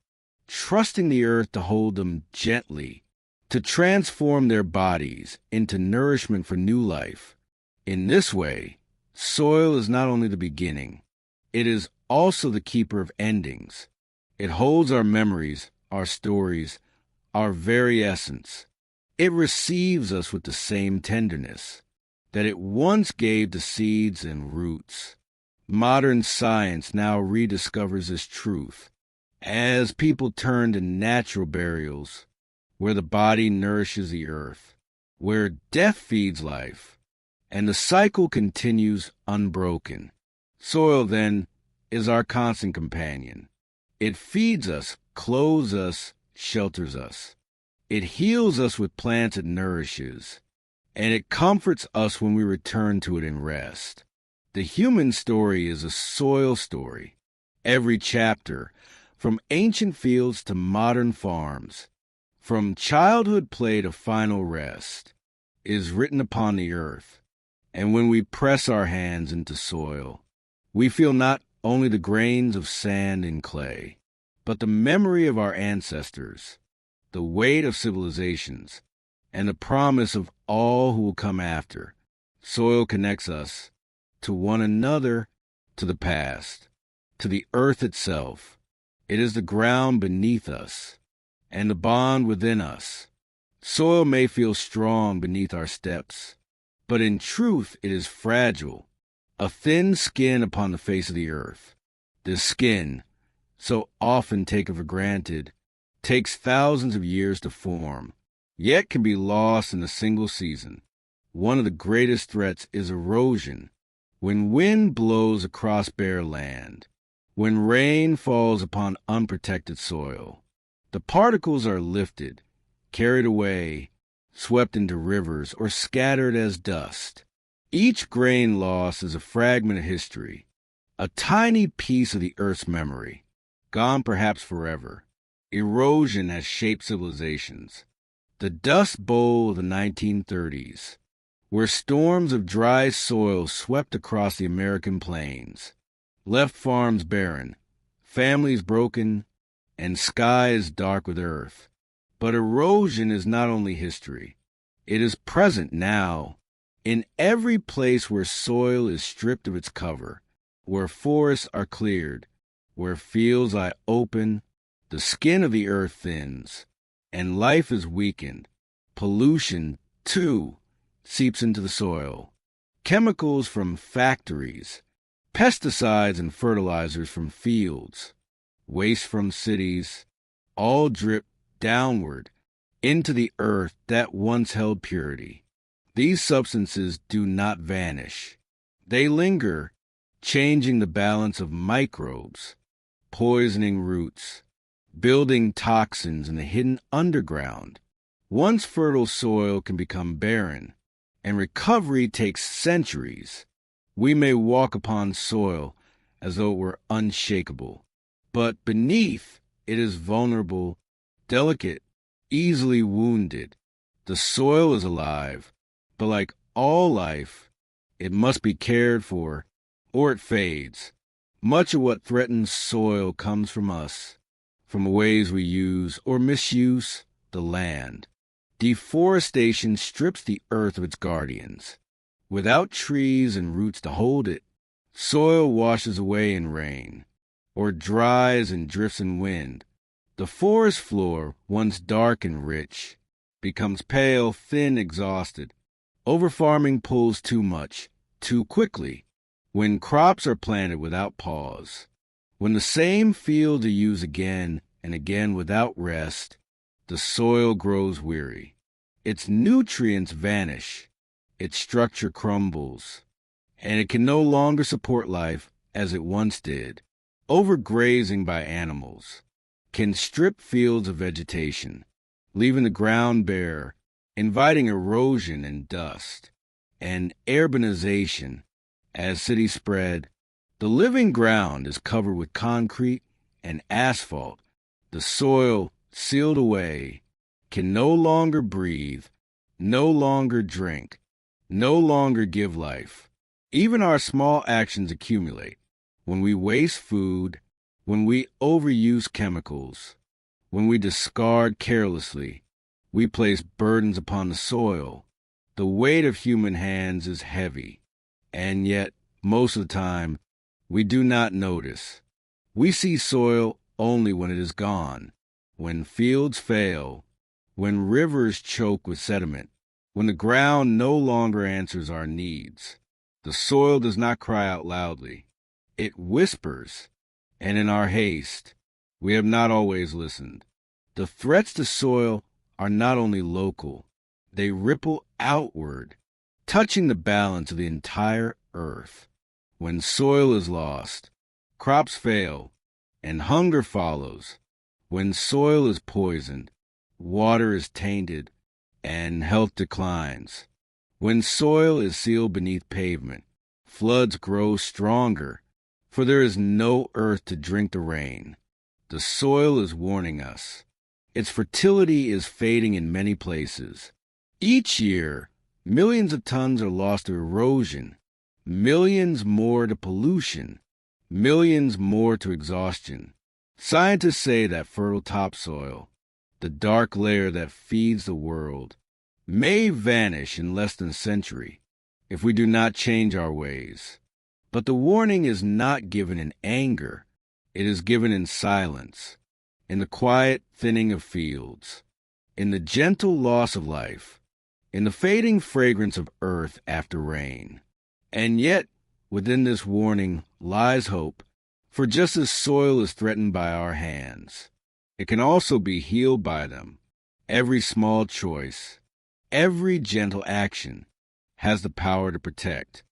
trusting the earth to hold them gently, to transform their bodies into nourishment for new life. In this way, soil is not only the beginning, it is also the keeper of endings. It holds our memories, our stories, our very essence. It receives us with the same tenderness that it once gave to seeds and roots. Modern science now rediscovers this truth as people turn to natural burials, where the body nourishes the earth, where death feeds life, and the cycle continues unbroken. Soil, then, is our constant companion. It feeds us, clothes us, shelters us. It heals us with plants it nourishes, and it comforts us when we return to it in rest. The human story is a soil story. Every chapter, from ancient fields to modern farms, from childhood play to final rest, is written upon the earth. And when we press our hands into soil, we feel not only the grains of sand and clay, but the memory of our ancestors, the weight of civilizations, and the promise of all who will come after. Soil connects us to one another, to the past, to the earth itself. It is the ground beneath us and the bond within us. Soil may feel strong beneath our steps, but in truth it is fragile, a thin skin upon the face of the earth. This skin, so often taken for granted, takes thousands of years to form, yet can be lost in a single season. One of the greatest threats is erosion. When wind blows across bare land, when rain falls upon unprotected soil, the particles are lifted, carried away, swept into rivers, or scattered as dust. Each grain lost is a fragment of history, a tiny piece of the earth's memory, gone perhaps forever. Erosion has shaped civilizations. The Dust Bowl of the 1930s, where storms of dry soil swept across the American plains, left farms barren, families broken, and skies dark with earth. But erosion is not only history. It is present now, in every place where soil is stripped of its cover, where forests are cleared, where fields lie open, the skin of the earth thins, and life is weakened. Pollution, too, seeps into the soil. Chemicals from factories, pesticides and fertilizers from fields, waste from cities, all drip downward into the earth that once held purity. These substances do not vanish. They linger, changing the balance of microbes, poisoning roots, building toxins in the hidden underground. Once fertile soil can become barren, and recovery takes centuries. We may walk upon soil as though it were unshakable, but beneath it is vulnerable, delicate, easily wounded. The soil is alive, but like all life, it must be cared for, or it fades. Much of what threatens soil comes from us, from ways we use or misuse the land. Deforestation strips the earth of its guardians. Without trees and roots to hold it, soil washes away in rain, or dries and drifts in wind. The forest floor, once dark and rich, becomes pale, thin, exhausted. Overfarming pulls too much, too quickly. When crops are planted without pause, when the same fields are used again and again without rest, the soil grows weary. Its nutrients vanish, its structure crumbles, and it can no longer support life as it once did. Overgrazing by animals can strip fields of vegetation, leaving the ground bare, inviting erosion and dust, and urbanization. As cities spread, the living ground is covered with concrete and asphalt. The soil, sealed away, can no longer breathe, no longer drink, no longer give life. Even our small actions accumulate. When we waste food, when we overuse chemicals, when we discard carelessly, we place burdens upon the soil. The weight of human hands is heavy, and yet, most of the time, we do not notice. We see soil only when it is gone, when fields fail, when rivers choke with sediment, when the ground no longer answers our needs. The soil does not cry out loudly. It whispers, and in our haste, we have not always listened. The threats to soil are not only local, they ripple outward, touching the balance of the entire earth. When soil is lost, crops fail, and hunger follows. When soil is poisoned, water is tainted, and health declines. When soil is sealed beneath pavement, floods grow stronger, for there is no earth to drink the rain. The soil is warning us. Its fertility is fading in many places. Each year, millions of tons are lost to erosion, millions more to pollution, millions more to exhaustion. Scientists say that fertile topsoil, the dark layer that feeds the world, may vanish in less than a century if we do not change our ways. But the warning is not given in anger. It is given in silence, in the quiet thinning of fields, in the gentle loss of life, in the fading fragrance of earth after rain. And yet, within this warning lies hope, for just as soil is threatened by our hands, it can also be healed by them. Every small choice, every gentle action has the power to protect.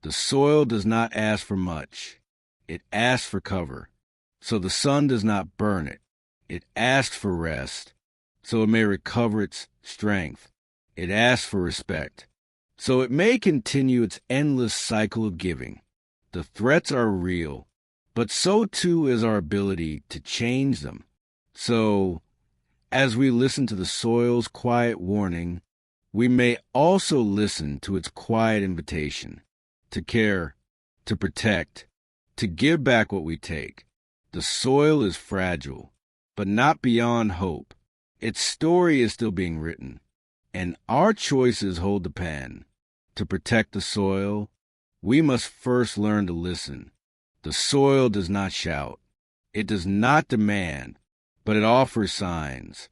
The soil does not ask for much. It asks for cover, so the sun does not burn it. It asks for rest, so it may recover its strength. It asks for respect, so it may continue its endless cycle of giving. The threats are real, but so too is our ability to change them. So, as we listen to the soil's quiet warning, we may also listen to its quiet invitation to care, to protect, to give back what we take. The soil is fragile, but not beyond hope. Its story is still being written, and our choices hold the pen. To protect the soil, we must first learn to listen. The soil does not shout. It does not demand, but it offers signs,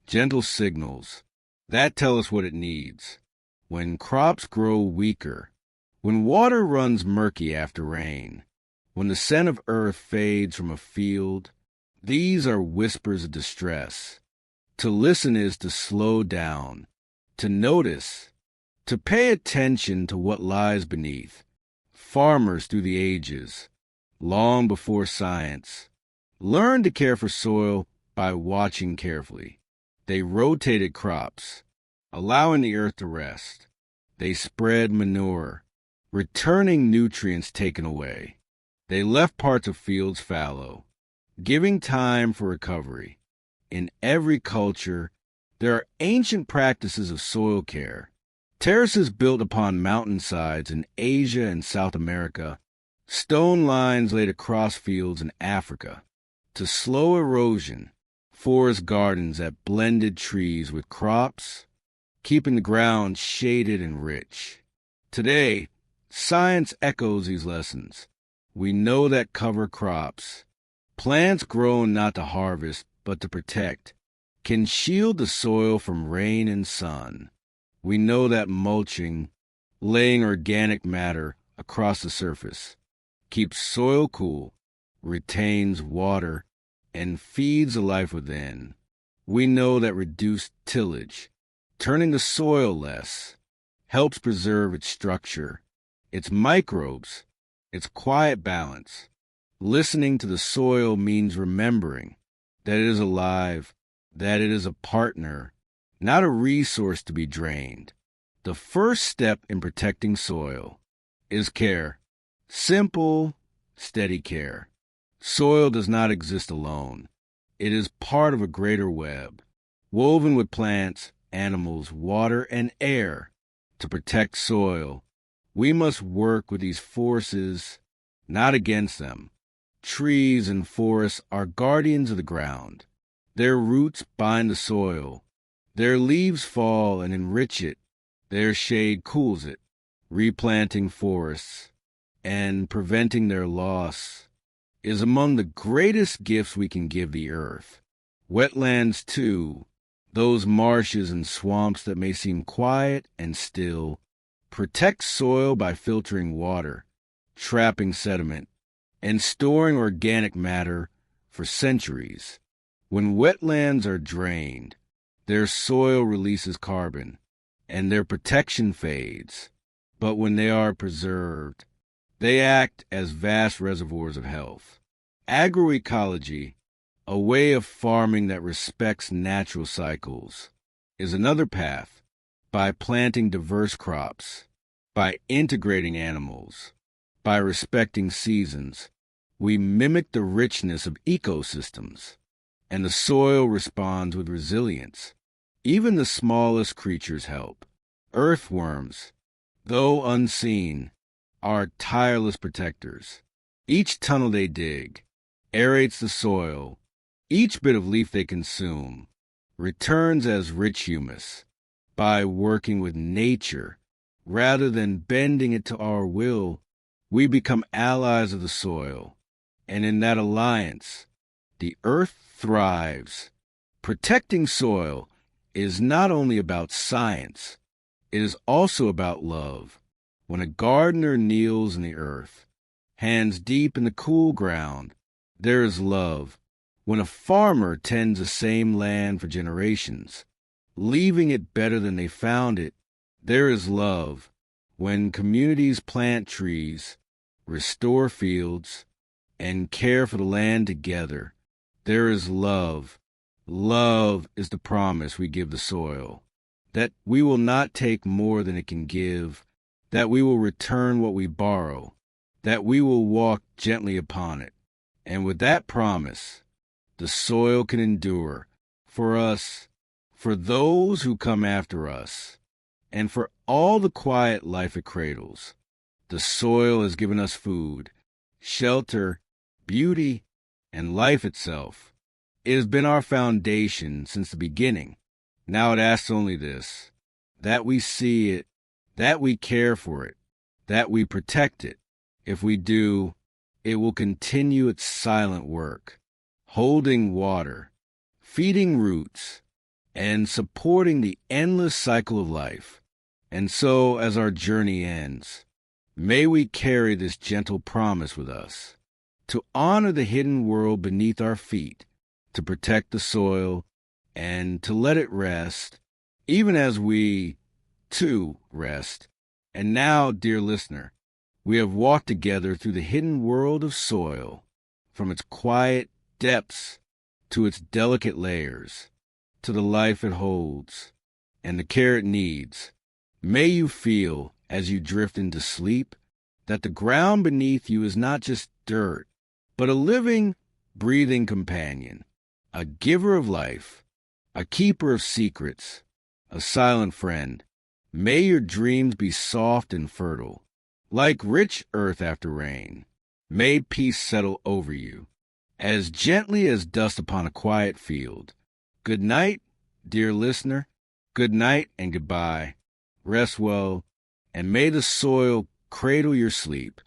gentle signals, that tell us what it needs. When crops grow weaker, when water runs murky after rain, when the scent of earth fades from a field, these are whispers of distress. To listen is to slow down, to notice, to pay attention to what lies beneath. Farmers through the ages, long before science, learned to care for soil by watching carefully. They rotated crops, allowing the earth to rest. They spread manure, returning nutrients taken away. They left parts of fields fallow, giving time for recovery. In every culture, there are ancient practices of soil care. Terraces built upon mountainsides in Asia and South America, stone lines laid across fields in Africa. To slow erosion, forest gardens that blended trees with crops, keeping the ground shaded and rich. Today, science echoes these lessons. We know that cover crops, plants grown not to harvest but to protect, can shield the soil from rain and sun. We know that mulching, laying organic matter across the surface, keeps soil cool, retains water, and feeds the life within. We know that reduced tillage, turning the soil less, helps preserve its structure, its microbes, its quiet balance. Listening to the soil means remembering that it is alive, that it is a partner, not a resource to be drained. The first step in protecting soil is care. Simple, steady care. Soil does not exist alone. It is part of a greater web, woven with plants, animals, water, and air. To protect soil, we must work with these forces, not against them. Trees and forests are guardians of the ground. Their roots bind the soil. Their leaves fall and enrich it. Their shade cools it, replanting forests and preventing their loss is among the greatest gifts we can give the earth. Wetlands, too, those marshes and swamps that may seem quiet and still, protect soil by filtering water, trapping sediment, and storing organic matter for centuries. When wetlands are drained, their soil releases carbon, and their protection fades. But when they are preserved, they act as vast reservoirs of health. Agroecology, a way of farming that respects natural cycles, is another path. By planting diverse crops, by integrating animals, by respecting seasons, we mimic the richness of ecosystems, and the soil responds with resilience. Even the smallest creatures help. Earthworms, though unseen, are tireless protectors. Each tunnel they dig aerates the soil. Each bit of leaf they consume returns as rich humus. By working with nature, rather than bending it to our will, we become allies of the soil. And in that alliance, the earth thrives. Protecting soil is not only about science, it is also about love. When a gardener kneels in the earth, hands deep in the cool ground, there is love. When a farmer tends the same land for generations, leaving it better than they found it, there is love. When communities plant trees, restore fields, and care for the land together, there is love. Love is the promise we give the soil, that we will not take more than it can give, that we will return what we borrow, that we will walk gently upon it. And with that promise, the soil can endure for us, for those who come after us, and for all the quiet life it cradles. The soil has given us food, shelter, beauty, and life itself. It has been our foundation since the beginning. Now it asks only this, that we see it, that we care for it, that we protect it. If we do, it will continue its silent work, holding water, feeding roots, and supporting the endless cycle of life. And so, as our journey ends, may we carry this gentle promise with us, to honor the hidden world beneath our feet, to protect the soil, and to let it rest, even as we, too, rest. And now, dear listener, we have walked together through the hidden world of soil, from its quiet depths to its delicate layers, to the life it holds, and the care it needs. May you feel, as you drift into sleep, that the ground beneath you is not just dirt, but a living, breathing companion, a giver of life, a keeper of secrets, a silent friend. May your dreams be soft and fertile, like rich earth after rain. May peace settle over you, as gently as dust upon a quiet field. Good night, dear listener. Good night and goodbye. Rest well, and may the soil cradle your sleep.